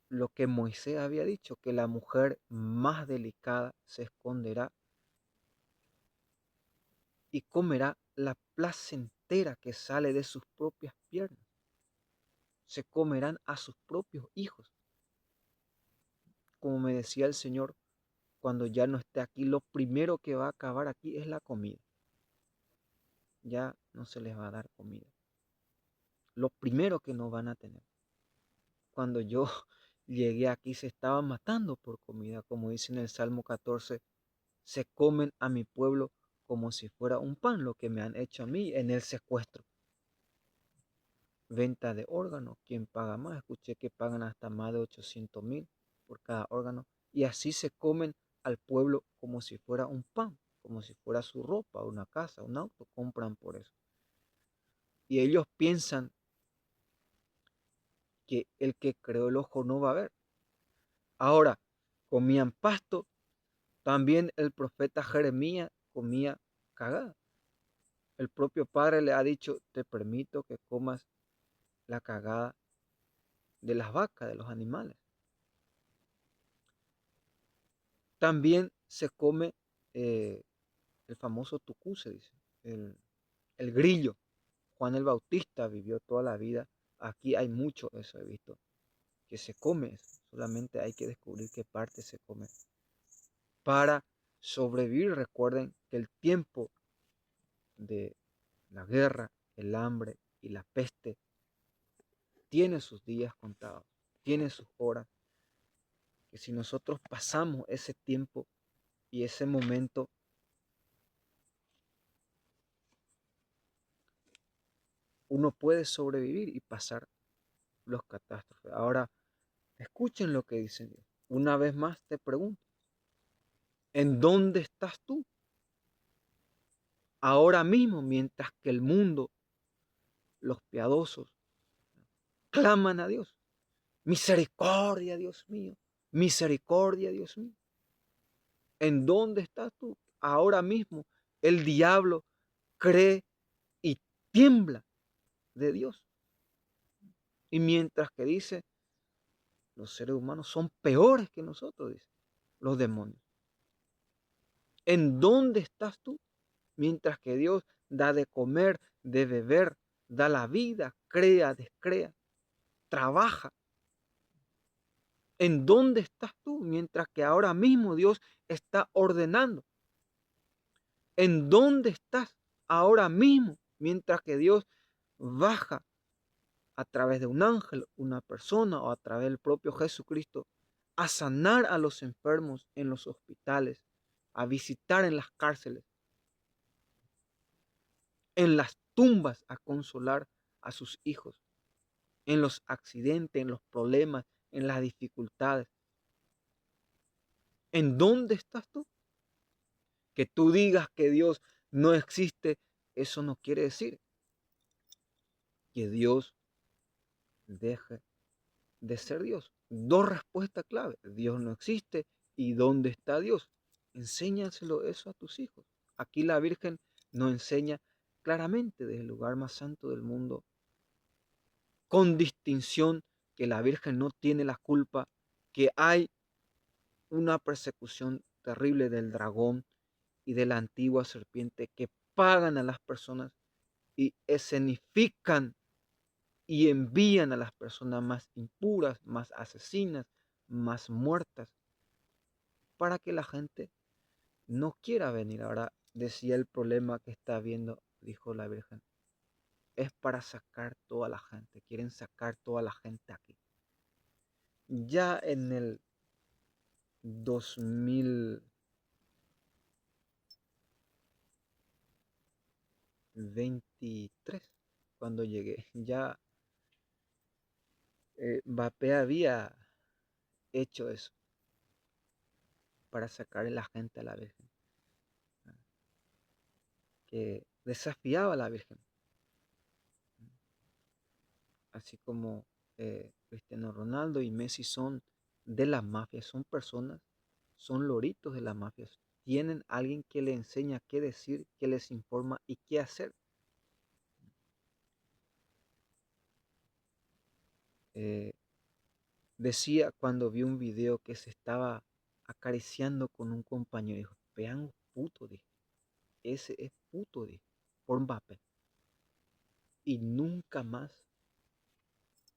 lo que Moisés había dicho, que la mujer más delicada se esconderá y comerá la placentera que sale de sus propias piernas. Se comerán a sus propios hijos. Como me decía el Señor, cuando ya no esté aquí, lo primero que va a acabar aquí es la comida. Ya no se les va a dar comida. lo primero que no van a tener. Cuando yo llegué aquí se estaban matando por comida, como dice en el Salmo 14, se comen a mi pueblo como si fuera un pan, lo que me han hecho a mí en el secuestro. Venta de órganos, ¿quién paga más? Escuché que pagan hasta más de 800,000 por cada órgano. Y así se comen al pueblo como si fuera un pan, como si fuera su ropa, una casa, un auto, compran por eso. Y ellos piensan que el que creó el ojo no va a ver. Ahora, comían pasto, también el profeta Jeremías comía cagada. El propio Padre le ha dicho, te permito que comas la cagada de las vacas, de los animales. También se come el famoso tucú, se dice, el grillo. Juan el Bautista vivió toda la vida. Aquí hay mucho eso, he visto, que se come. Solamente hay que descubrir qué parte se come. Para sobrevivir, recuerden que el tiempo de la guerra, el hambre y la peste tiene sus días contados, tiene sus horas, que si nosotros pasamos ese tiempo y ese momento, uno puede sobrevivir y pasar los catástrofes. Ahora, escuchen lo que dice Dios. Una vez más te pregunto, ¿en dónde estás tú? Ahora mismo, mientras que el mundo, los piadosos, claman a Dios. Misericordia, Dios mío. Misericordia, Dios mío. ¿En dónde estás tú? Ahora mismo el diablo cree y tiembla de Dios. Y mientras que dice, los seres humanos son peores que nosotros, dice, los demonios. ¿En dónde estás tú? Mientras que Dios da de comer, de beber, da la vida, crea, descrea, trabaja. ¿En dónde estás tú? Mientras que ahora mismo Dios está ordenando. ¿En dónde estás ahora mismo? Mientras que Dios baja a través de un ángel, una persona o a través del propio Jesucristo a sanar a los enfermos en los hospitales, a visitar en las cárceles, en las tumbas a consolar a sus hijos, en los accidentes, en los problemas, en las dificultades. ¿En dónde estás tú? Que tú digas que Dios no existe, eso no quiere decir que Dios deje de ser Dios. Dos respuestas clave. Dios no existe y ¿dónde está Dios? Enséñaselo eso a tus hijos. Aquí la Virgen nos enseña claramente desde el lugar más santo del mundo, con distinción, que la Virgen no tiene la culpa, que hay una persecución terrible del dragón y de la antigua serpiente que pagan a las personas y escenifican y envían a las personas más impuras, más asesinas, más muertas, para que la gente no quiera venir. Ahora decía el problema que está habiendo, dijo la Virgen, es para sacar toda la gente, quieren sacar toda la gente aquí. Ya en el 2023, cuando llegué, ya Mbappé había hecho eso para sacar a la gente a la Virgen, que desafiaba a la Virgen, así como Cristiano Ronaldo y Messi son de la mafia, son personas, son loritos de la mafia, tienen alguien que le enseña qué decir, que les informa y qué hacer. Eh, Decía cuando vi un video que se estaba acariciando con un compañero, dijo, vean puto, dije, ese es puto, dije, por Mbappé. Y nunca más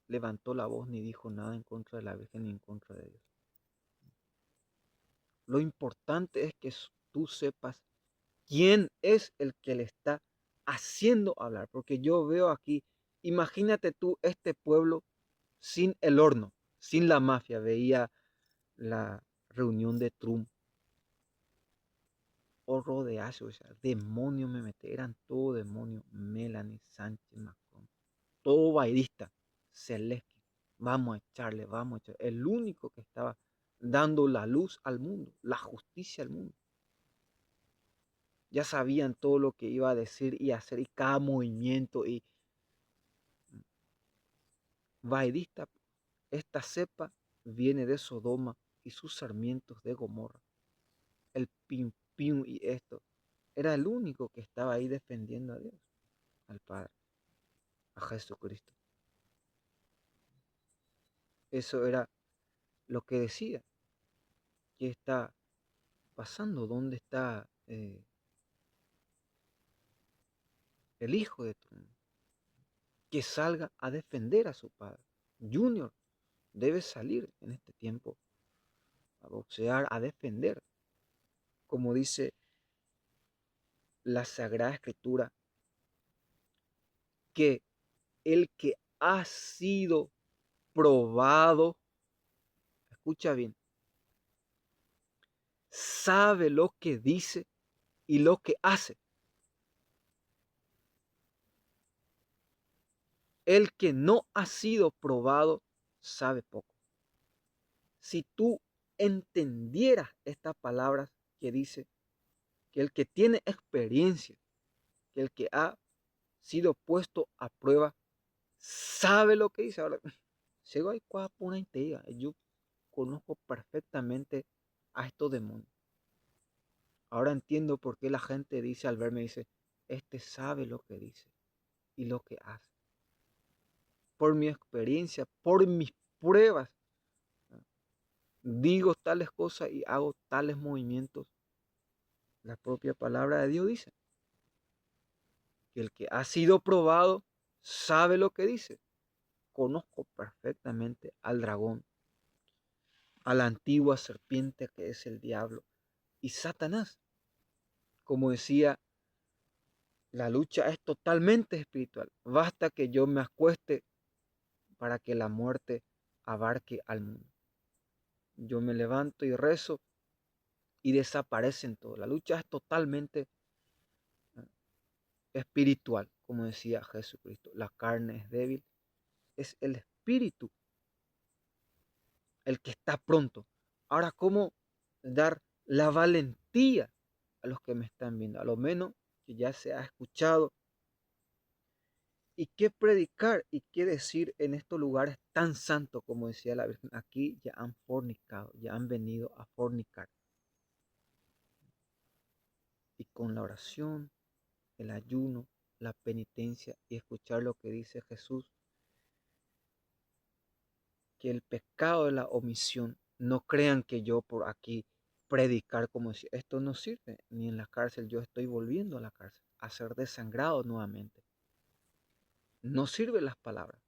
levantó la voz ni dijo nada en contra de la Virgen ni en contra de Dios. Lo importante es que tú sepas quién es el que le está haciendo hablar, porque yo veo aquí Imagínate tú este pueblo sin el horno, sin la mafia. Veía la reunión de Trump. Horror de Asia, o sea, demonios me metí, eran todo demonios. Melanie, Sánchez, Macron, todo bairista. Zelensky, vamos a echarle. El único que estaba dando la luz al mundo, la justicia al mundo. Ya sabían todo lo que iba a decir y hacer y cada movimiento y bairista. Esta cepa viene de Sodoma y sus sarmientos de Gomorra. El pim pim y esto. Era el único que estaba ahí defendiendo a Dios, al Padre, a Jesucristo. Eso era lo que decía. ¿Qué está pasando? ¿Dónde está el hijo de Trump? Que salga a defender a su padre. Junior debe salir en este tiempo a boxear, a defender. Como dice la Sagrada Escritura, que el que ha sido probado, escucha bien, sabe lo que dice y lo que hace. El que no ha sido probado sabe poco. Si tú entendieras estas palabras que dice que el que tiene experiencia, que el que ha sido puesto a prueba, sabe lo que dice. Ahora, sigo ahí por una intriga. Yo conozco perfectamente a estos demonios. Ahora entiendo por qué la gente dice al verme, dice, este sabe lo que dice y lo que hace. Por mi experiencia, por mis pruebas, digo tales cosas y hago tales movimientos. La propia palabra de Dios dice que el que ha sido probado sabe lo que dice. Conozco perfectamente al dragón, a la antigua serpiente que es el diablo y Satanás. Como decía, la lucha es totalmente espiritual. Basta que yo me acueste para que la muerte abarque al mundo. Yo me levanto y rezo y desaparecen todos. La lucha es totalmente espiritual, como decía Jesucristo. La carne es débil, es el espíritu el que está pronto. Ahora, ¿cómo dar la valentía a los que me están viendo? A lo menos que ya se ha escuchado. ¿Y qué predicar y qué decir en estos lugares tan santos como decía la Virgen? Aquí ya han fornicado, ya han venido a fornicar. Y con la oración, el ayuno, la penitencia y escuchar lo que dice Jesús, que el pecado de la omisión, no crean que yo por aquí predicar como si esto no sirve, ni en la cárcel, yo estoy volviendo a la cárcel, a ser desangrado nuevamente. No sirven las palabras.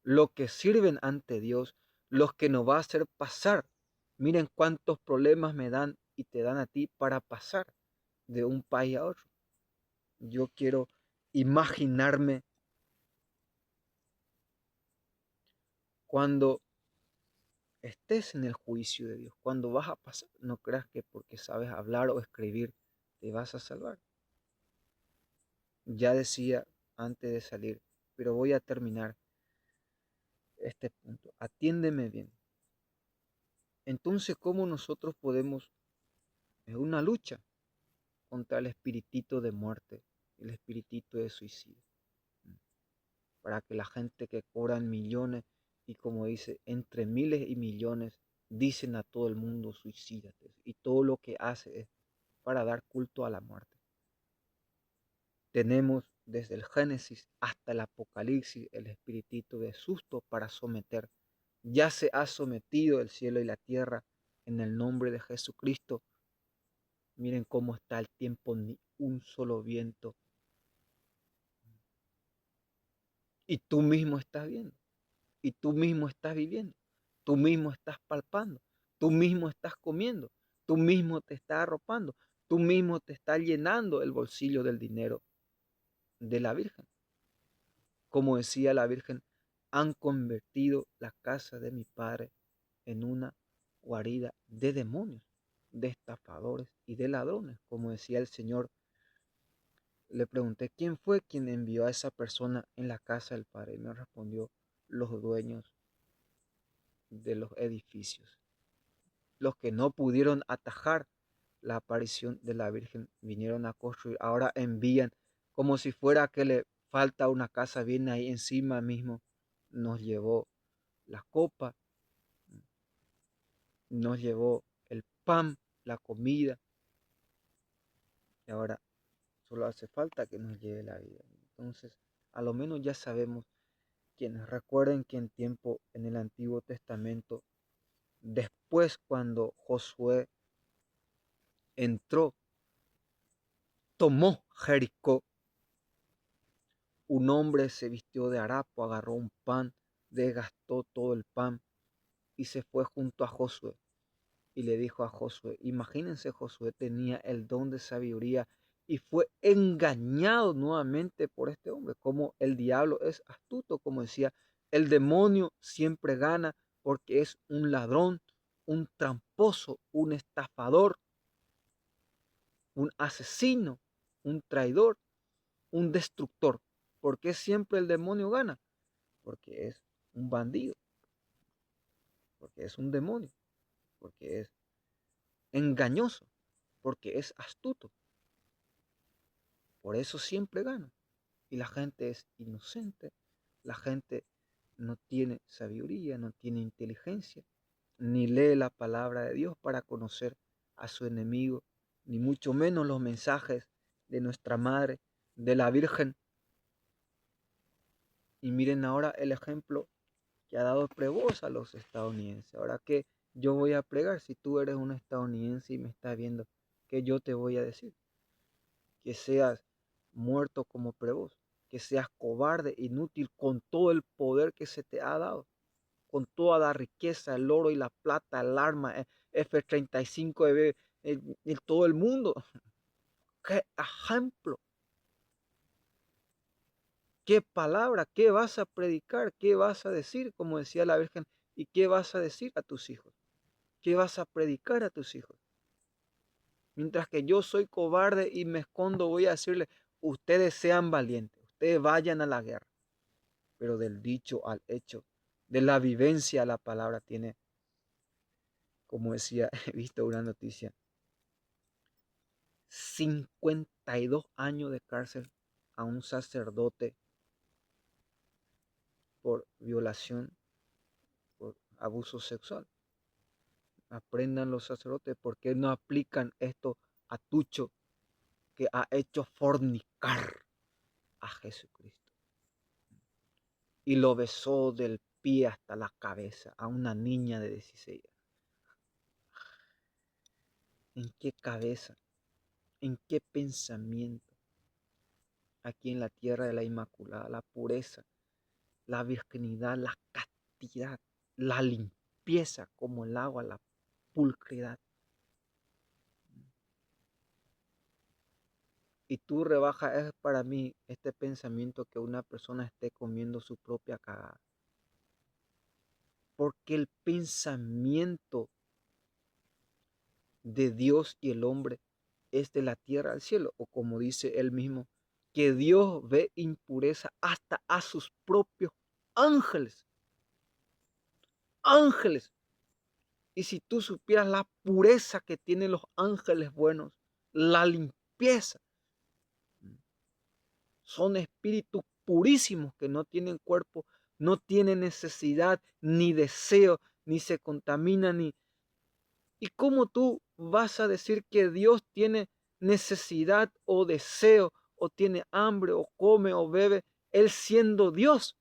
Lo que sirven ante Dios, los que nos va a hacer pasar. Miren cuántos problemas me dan y te dan a ti para pasar de un país a otro. Yo quiero imaginarme cuando estés en el juicio de Dios, cuando vas a pasar, no creas que porque sabes hablar o escribir te vas a salvar. Ya decía antes de salir, pero voy a terminar este punto. Atiéndeme bien. Entonces, ¿cómo nosotros podemos, en una lucha contra el espiritito de muerte, el espiritito de suicidio, para que la gente que cobran millones y como dice, entre miles y millones, dicen a todo el mundo suicídate y todo lo que hace es para dar culto a la muerte? Tenemos desde el Génesis hasta el Apocalipsis el espiritito de susto para someter. Ya se ha sometido el cielo y la tierra en el nombre de Jesucristo. Miren cómo está el tiempo, ni un solo viento. Y tú mismo estás viendo, y tú mismo estás viviendo, tú mismo estás palpando, tú mismo estás comiendo, tú mismo te estás arropando, tú mismo te estás llenando el bolsillo del dinero de la Virgen. Como decía la Virgen, han convertido la casa de mi padre en una guarida de demonios, de estafadores y de ladrones. Como decía el Señor, le pregunté quién fue quien envió a esa persona en la casa del padre. Y me respondió, los dueños de los edificios, los que no pudieron atajar la aparición de la Virgen, vinieron a construir, ahora envían como si fuera que le falta una casa, viene ahí encima mismo, nos llevó la copa, nos llevó el pan, la comida, y ahora solo hace falta que nos lleve la vida. Entonces, a lo menos ya sabemos quienes recuerden que en el Antiguo Testamento, después cuando Josué entró, tomó Jericó, un hombre se vistió de harapo, agarró un pan, desgastó todo el pan y se fue junto a Josué y le dijo a Josué, imagínense, Josué tenía el don de sabiduría y fue engañado nuevamente por este hombre, como el diablo es astuto, como decía, el demonio siempre gana porque es un ladrón, un tramposo, un estafador, un asesino, un traidor, un destructor. ¿Por qué siempre el demonio gana? Porque es un bandido, porque es un demonio, porque es engañoso, porque es astuto. Por eso siempre gana. Y la gente es inocente, la gente no tiene sabiduría, no tiene inteligencia, ni lee la palabra de Dios para conocer a su enemigo, ni mucho menos los mensajes de nuestra Madre, de la Virgen. Y miren ahora el ejemplo que ha dado Prevost a los estadounidenses. Ahora que yo voy a pregar, si tú eres un estadounidense y me estás viendo, ¿qué yo te voy a decir? Que seas muerto como Prevost, que seas cobarde, inútil, con todo el poder que se te ha dado, con toda la riqueza, el oro y la plata, el arma, F-35, en todo el mundo. ¿Qué ejemplo? ¿Qué palabra? ¿Qué vas a predicar? ¿Qué vas a decir? Como decía la Virgen, ¿y qué vas a decir a tus hijos? ¿Qué vas a predicar a tus hijos? Mientras que yo soy cobarde y me escondo, voy a decirle, ustedes sean valientes, ustedes vayan a la guerra. Pero del dicho al hecho, de la vivencia a la palabra tiene, como decía, he visto una noticia, 52 años de cárcel a un sacerdote por violación, por abuso sexual. Aprendan los sacerdotes por qué no aplican esto a Tucho, que ha hecho fornicar a Jesucristo y lo besó del pie hasta la cabeza a una niña de 16 años. ¿En qué cabeza? ¿En qué pensamiento? Aquí en la tierra de la Inmaculada, la pureza, la virginidad, la castidad, la limpieza como el agua, la pulcridad. Y tú rebajas, es para mí este pensamiento que una persona esté comiendo su propia cagada. Porque el pensamiento de Dios y el hombre es de la tierra al cielo, o como dice él mismo, que Dios ve impureza hasta a sus propios ángeles. Ángeles. Y si tú supieras la pureza que tienen los ángeles buenos, la limpieza, son espíritus purísimos que no tienen cuerpo, no tienen necesidad, ni deseo, ni se contaminan, ni... ¿Y cómo tú vas a decir que Dios tiene necesidad o deseo, o tiene hambre, o come, o bebe, Él siendo Dios?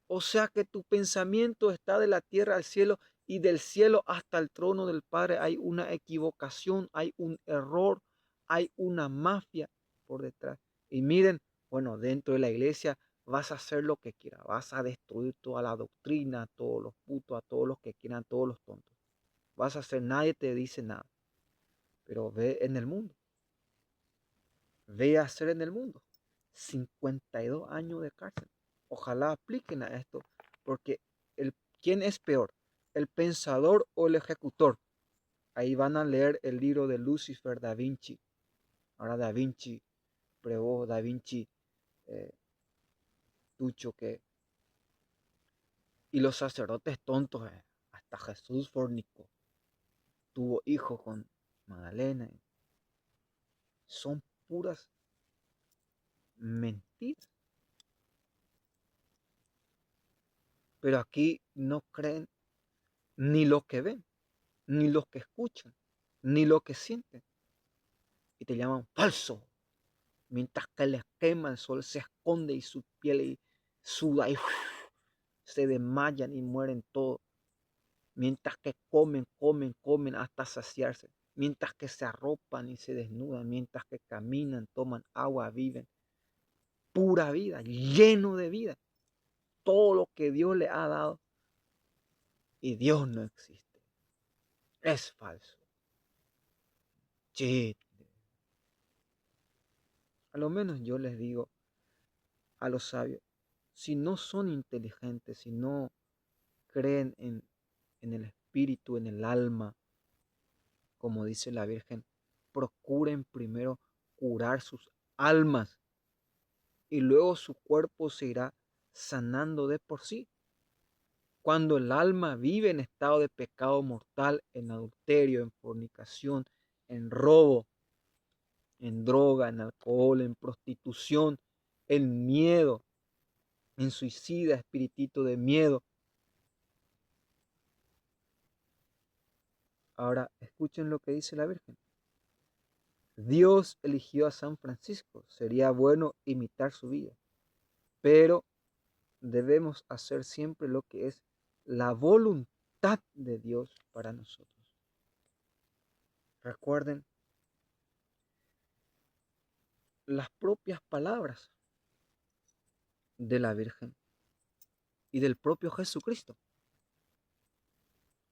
O sea que tu pensamiento está de la tierra al cielo y del cielo hasta el trono del Padre. Hay una equivocación, hay un error, hay una mafia por detrás. Y miren, bueno, dentro de la iglesia vas a hacer lo que quieras, vas a destruir toda la doctrina, a todos los putos, a todos los que quieran, a todos los tontos. Vas a hacer, nadie te dice nada. Pero ve en el mundo, ve a hacer en el mundo. 52 años de cárcel. Ojalá apliquen a esto, porque ¿quién es peor? ¿El pensador o el ejecutor? Ahí van a leer el libro de Lucifer da Vinci. Ahora da Vinci probó, da Vinci eh, Tucho que... Y los sacerdotes tontos, hasta Jesús fornicó, tuvo hijos con Magdalena. Son puras mentiras. Pero aquí no creen ni lo que ven, ni lo que escuchan, ni lo que sienten. Y te llaman falso. Mientras que les quema el sol, se esconde y su piel y suda y se desmayan y mueren todos. Mientras que comen, comen, comen hasta saciarse. Mientras que se arropan y se desnudan. Mientras que caminan, toman agua, viven. Pura vida, lleno de vida. Todo lo que Dios le ha dado. Y Dios no existe. Es falso. Sí. A lo menos yo les digo a los sabios, si no son inteligentes, si no creen en el espíritu, en el alma, como dice la Virgen, procuren primero curar sus almas y luego su cuerpo se irá sanando de por sí. Cuando el alma vive en estado de pecado mortal, en adulterio, en fornicación, en robo, en droga, en alcohol, en prostitución, en miedo, en suicida, espiritito de miedo. Ahora, escuchen lo que dice la Virgen. Dios eligió a San Francisco. Sería bueno imitar su vida, pero debemos hacer siempre lo que es la voluntad de Dios para nosotros. Recuerden las propias palabras de la Virgen y del propio Jesucristo.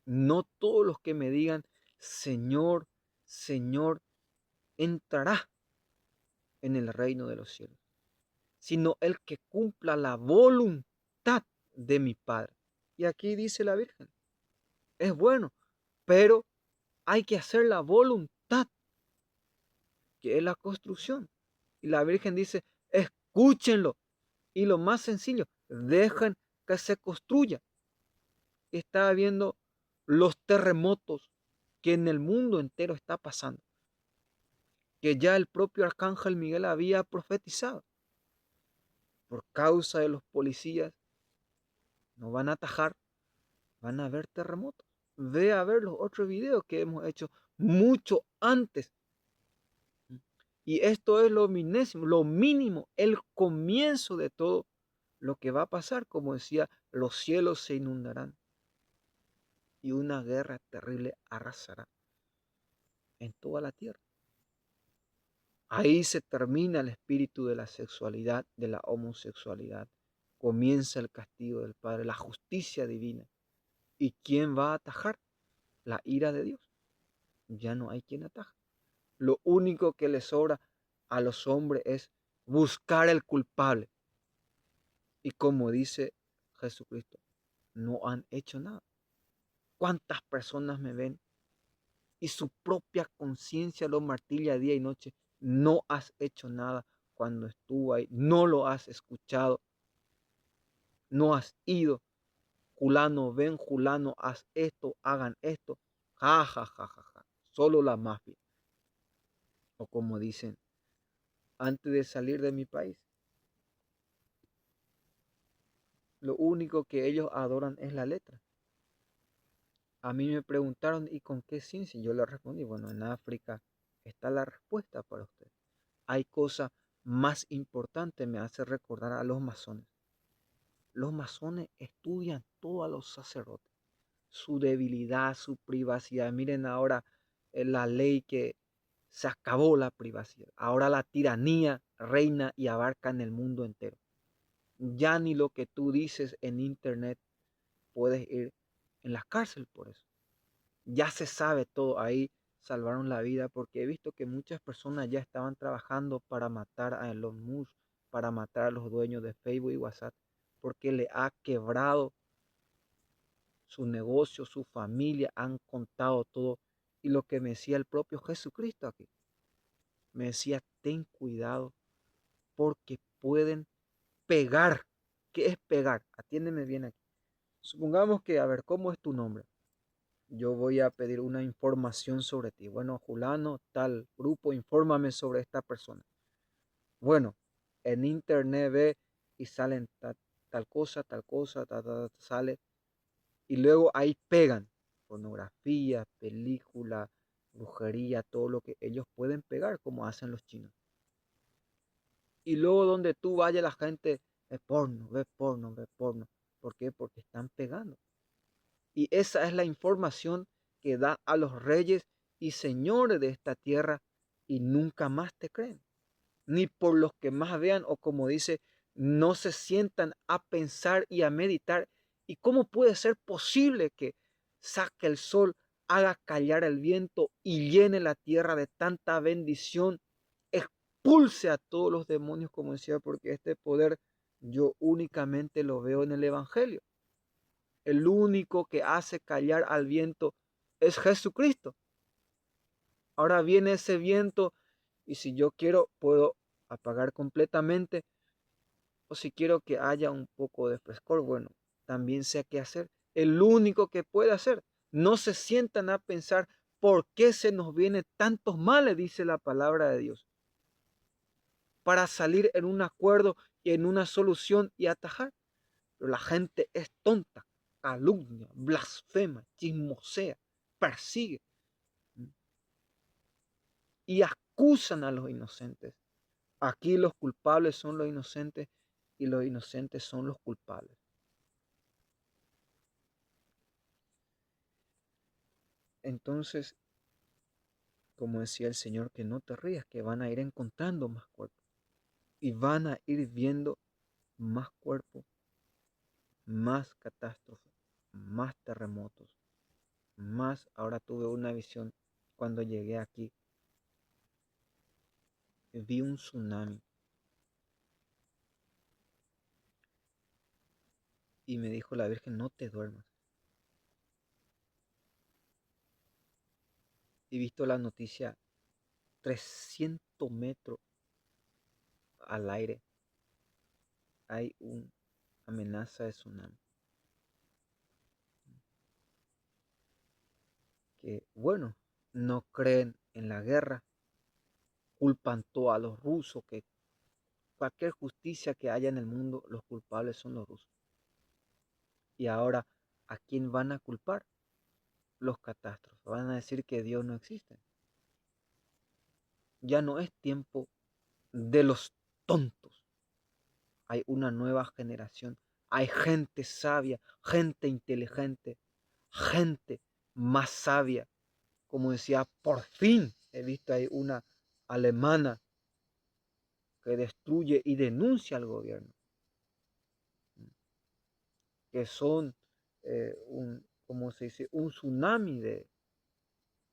No todos los que me digan, Señor, Señor, entrará en el reino de los cielos, sino el que cumpla la voluntad de mi Padre. Y aquí dice la Virgen, es bueno, pero hay que hacer la voluntad, que es la construcción. Y la Virgen dice, escúchenlo. Y lo más sencillo, dejen que se construya. Está viendo los terremotos que en el mundo entero está pasando, que ya el propio arcángel Miguel había profetizado. Por causa de los policías, no van a atajar, van a haber terremotos. Ve a ver los otros videos que hemos hecho mucho antes. Y esto es lo minésimo, lo mínimo, el comienzo de todo lo que va a pasar. Como decía, los cielos se inundarán y una guerra terrible arrasará en toda la tierra. Ahí se termina el espíritu de la sexualidad, de la homosexualidad. Comienza el castigo del Padre, la justicia divina. ¿Y quién va a atajar? La ira de Dios. Ya no hay quien ataje. Lo único que le sobra a los hombres es buscar el culpable. Y como dice Jesucristo, no han hecho nada. ¿Cuántas personas me ven y su propia conciencia lo martilla día y noche? No has hecho nada cuando estuvo ahí, no lo has escuchado, no has ido. Julano, ven, Julano, haz esto, hagan esto. Ja, ja, ja, ja, ja. Solo la mafia. O como dicen, antes de salir de mi país, lo único que ellos adoran es la letra. A mí me preguntaron, ¿y con qué ciencia? Yo le respondí, bueno, en África está la respuesta para usted. Hay cosa más importante, me hace recordar a los masones. Los masones estudian todo a los sacerdotes, su debilidad, su privacidad. Miren ahora la ley que se acabó la privacidad. Ahora la tiranía reina y abarca en el mundo entero. Ya ni lo que tú dices en internet puedes ir en la cárcel por eso. Ya se sabe todo. Ahí salvaron la vida porque he visto que muchas personas ya estaban trabajando para matar a Elon Musk, para matar a los dueños de Facebook y WhatsApp, porque le ha quebrado su negocio, su familia, han contado todo. Y lo que me decía el propio Jesucristo aquí, me decía, ten cuidado porque pueden pegar. ¿Qué es pegar? Atiéndeme bien aquí. Supongamos que, a ver, ¿cómo es tu nombre? Yo voy a pedir una información sobre ti. Bueno, Julano, tal grupo, infórmame sobre esta persona. Bueno, en internet ve y salen tal cosa, sale. Y luego ahí pegan pornografía, película, brujería, todo lo que ellos pueden pegar, como hacen los chinos. Y luego donde tú vayas, la gente ve porno, ve porno, ve porno. ¿Por qué? Porque están pegando. Y esa es la información que da a los reyes y señores de esta tierra y nunca más te creen. Ni por los que más vean o como dice, no se sientan a pensar y a meditar. ¿Y cómo puede ser posible que saque el sol, haga callar el viento y llene la tierra de tanta bendición? Expulse a todos los demonios, como decía, porque este poder yo únicamente lo veo en el Evangelio. El único que hace callar al viento es Jesucristo. Ahora viene ese viento y si yo quiero puedo apagar completamente o si quiero que haya un poco de frescor, bueno, también sé qué hacer. El único que puede hacer. No se sientan a pensar por qué se nos vienen tantos males, dice la palabra de Dios, para salir en un acuerdo y en una solución y atajar. Pero la gente es tonta, calumnia, blasfema, chismosea, persigue y acusan a los inocentes. Aquí los culpables son los inocentes y los inocentes son los culpables. Entonces, como decía el Señor, que no te rías, que van a ir encontrando más cuerpos y van a ir viendo más cuerpos, más catástrofes, más terremotos, más. Ahora tuve una visión cuando llegué aquí, vi un tsunami y me dijo la Virgen, no te duermas. He visto la noticia 300 metros al aire. Hay una amenaza de tsunami. Que, bueno, no creen en la guerra, culpan todo a los rusos, que cualquier justicia que haya en el mundo, los culpables son los rusos. Y ahora, ¿a quién van a culpar? Los catástrofes. Van a decir que Dios no existe. Ya no es tiempo de los tontos. Hay una nueva generación. Hay gente sabia, gente inteligente, gente más sabia. Como decía, por fin he visto ahí una alemana que destruye y denuncia al gobierno. Que son como se dice, un tsunami de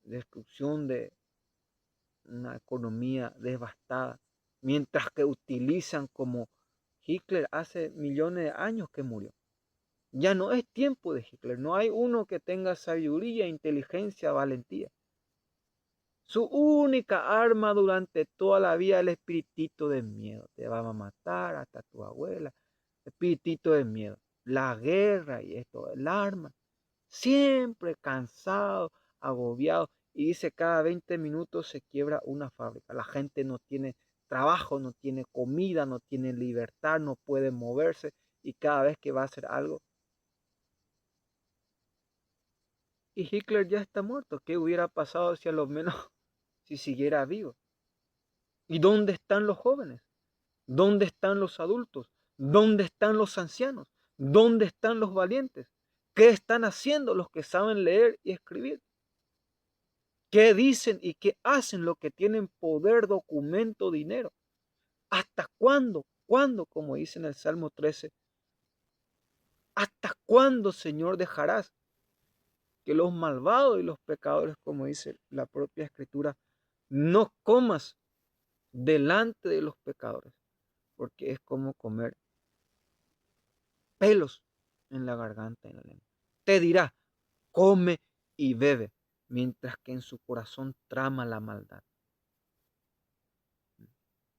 destrucción de una economía devastada, mientras que utilizan como Hitler hace millones de años que murió. Ya no es tiempo de Hitler, no hay uno que tenga sabiduría, inteligencia, valentía. Su única arma durante toda la vida es el espiritito de miedo. Te van a matar hasta tu abuela. Espiritito de miedo. La guerra y esto, el arma. Siempre cansado, agobiado. Y dice, cada 20 minutos se quiebra una fábrica. La gente no tiene trabajo, no tiene comida, no tiene libertad, no puede moverse. Y cada vez que va a hacer algo. Y Hitler ya está muerto. ¿Qué hubiera pasado si a lo menos si siguiera vivo? ¿Y dónde están los jóvenes? ¿Dónde están los adultos? ¿Dónde están los ancianos? ¿Dónde están los valientes? ¿Qué están haciendo los que saben leer y escribir? ¿Qué dicen y qué hacen los que tienen poder, documento, dinero? ¿Hasta cuándo? ¿Cuándo? Como dice en el Salmo 13. ¿Hasta cuándo, Señor, dejarás que los malvados y los pecadores, como dice la propia Escritura, no comas delante de los pecadores? porque es como comer pelos en la garganta y en la lengua. Te dirá, come y bebe, mientras que en su corazón trama la maldad.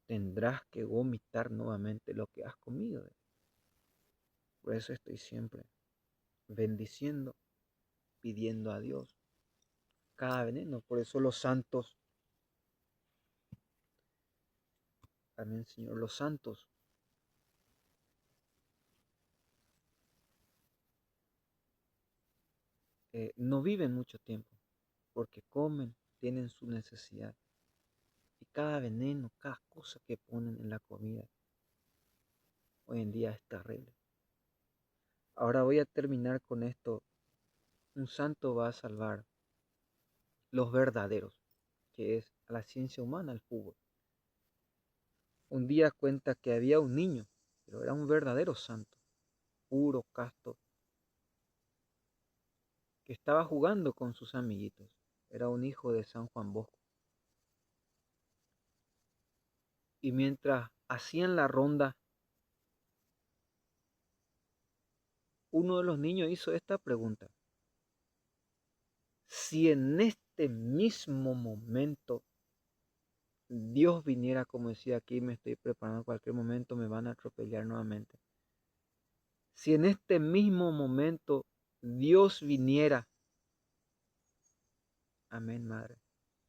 Tendrás que vomitar nuevamente lo que has comido. Por eso estoy siempre bendiciendo, pidiendo a Dios cada veneno. Por eso los santos, también Señor, los santos no viven mucho tiempo, porque comen, tienen su necesidad. Y cada veneno, cada cosa que ponen en la comida, hoy en día es terrible. Ahora voy a terminar con esto. Un santo va a salvar los verdaderos, que es a la ciencia humana, el fútbol. Un día cuenta que había un niño, pero era un verdadero santo, puro, casto, que estaba jugando con sus amiguitos. Era un hijo de San Juan Bosco. Y mientras hacían la ronda, uno de los niños hizo esta pregunta: si en este mismo momento Dios viniera, como decía aquí, me estoy preparando, en cualquier momento me van a atropellar nuevamente. Si en este mismo momento Dios viniera, amén, madre.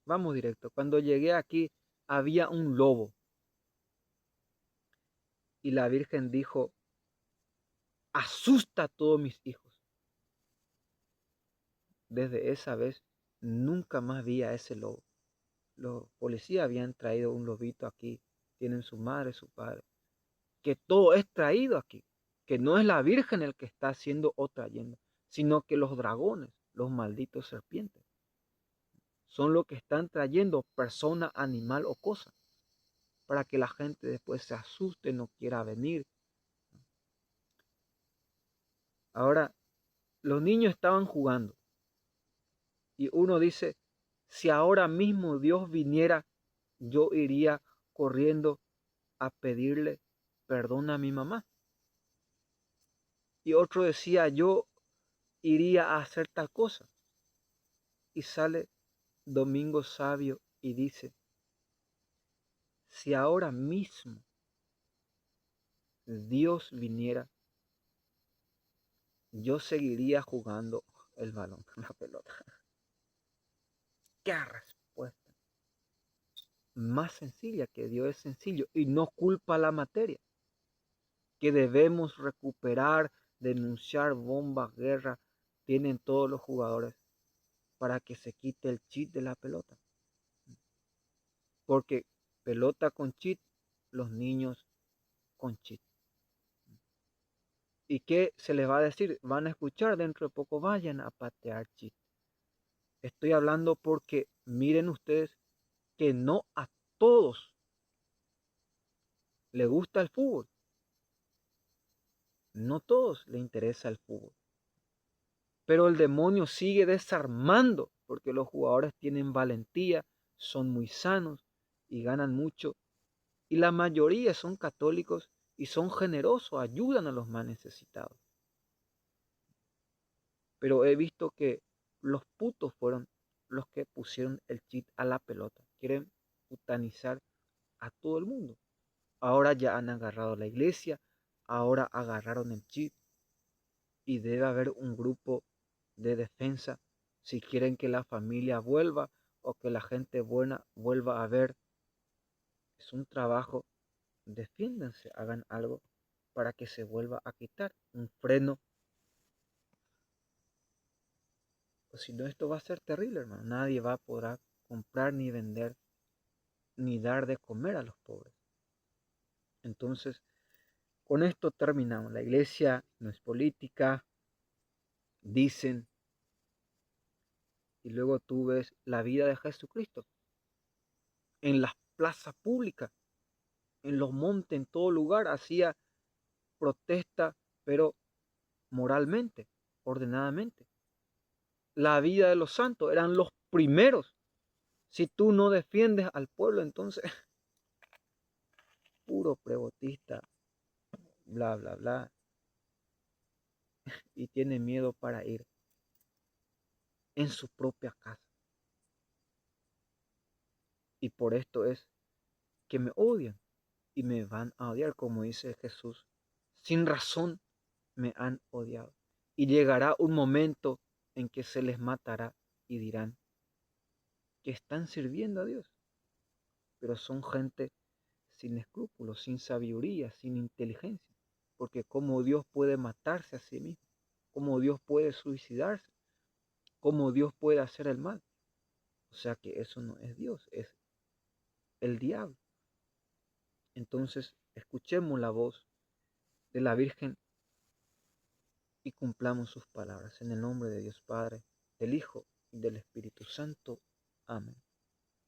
Vamos directo. Cuando llegué aquí había un lobo y la Virgen dijo, asusta a todos mis hijos. Desde esa vez nunca más vi a ese lobo. Los policías habían traído un lobito aquí, tienen su madre, su padre, que todo es traído aquí, que no es la Virgen el que está haciendo o trayendo, sino que los dragones, los malditos serpientes, son los que están trayendo persona, animal o cosa, para que la gente después se asuste, no quiera venir. Ahora, los niños estaban jugando y uno dice, si ahora mismo Dios viniera, yo iría corriendo a pedirle perdón a mi mamá. Y otro decía, yo iría a hacer tal cosa. Y sale Domingo Sabio y dice, si ahora mismo Dios viniera, yo seguiría jugando el balón, la pelota. Qué respuesta más sencilla, que Dios es sencillo y no culpa la materia, que debemos recuperar, denunciar bombas, guerra, tienen todos los jugadores para que se quite el chip de la pelota. Porque pelota con chip, los niños con chip. ¿Y qué se les va a decir? Van a escuchar dentro de poco, vayan a patear chip. Estoy hablando porque miren ustedes que no a todos les gusta el fútbol. No a todos les interesa el fútbol. Pero el demonio sigue desarmando porque los jugadores tienen valentía, son muy sanos y ganan mucho. Y la mayoría son católicos y son generosos, ayudan a los más necesitados. Pero he visto que los putos fueron los que pusieron el chip a la pelota. Quieren putanizar a todo el mundo. Ahora ya han agarrado la iglesia, ahora agarraron el chip y debe haber un grupo de defensa si quieren que la familia vuelva o que la gente buena vuelva a ver. Es un trabajo, defiéndanse, hagan algo para que se vuelva a quitar un freno. O si no, esto va a ser terrible, hermano. Nadie va a poder comprar ni vender ni dar de comer a los pobres. Entonces, con esto terminamos. La iglesia no es política, dicen, y luego tú ves la vida de Jesucristo en las plazas públicas, en los montes, en todo lugar, hacía protesta, pero moralmente, ordenadamente. La vida de los santos eran los primeros. Si tú no defiendes al pueblo, entonces puro prebotista, bla, bla, bla, y tiene miedo para ir en su propia casa. Y por esto es que me odian y me van a odiar, como dice Jesús. Sin razón me han odiado. Y llegará un momento en que se les matará y dirán que están sirviendo a Dios, pero son gente sin escrúpulos, sin sabiduría, sin inteligencia. Porque cómo Dios puede matarse a sí mismo, cómo Dios puede suicidarse, cómo Dios puede hacer el mal. O sea que eso no es Dios, es el diablo. Entonces, escuchemos la voz de la Virgen y cumplamos sus palabras. En el nombre de Dios Padre, del Hijo y del Espíritu Santo. Amén.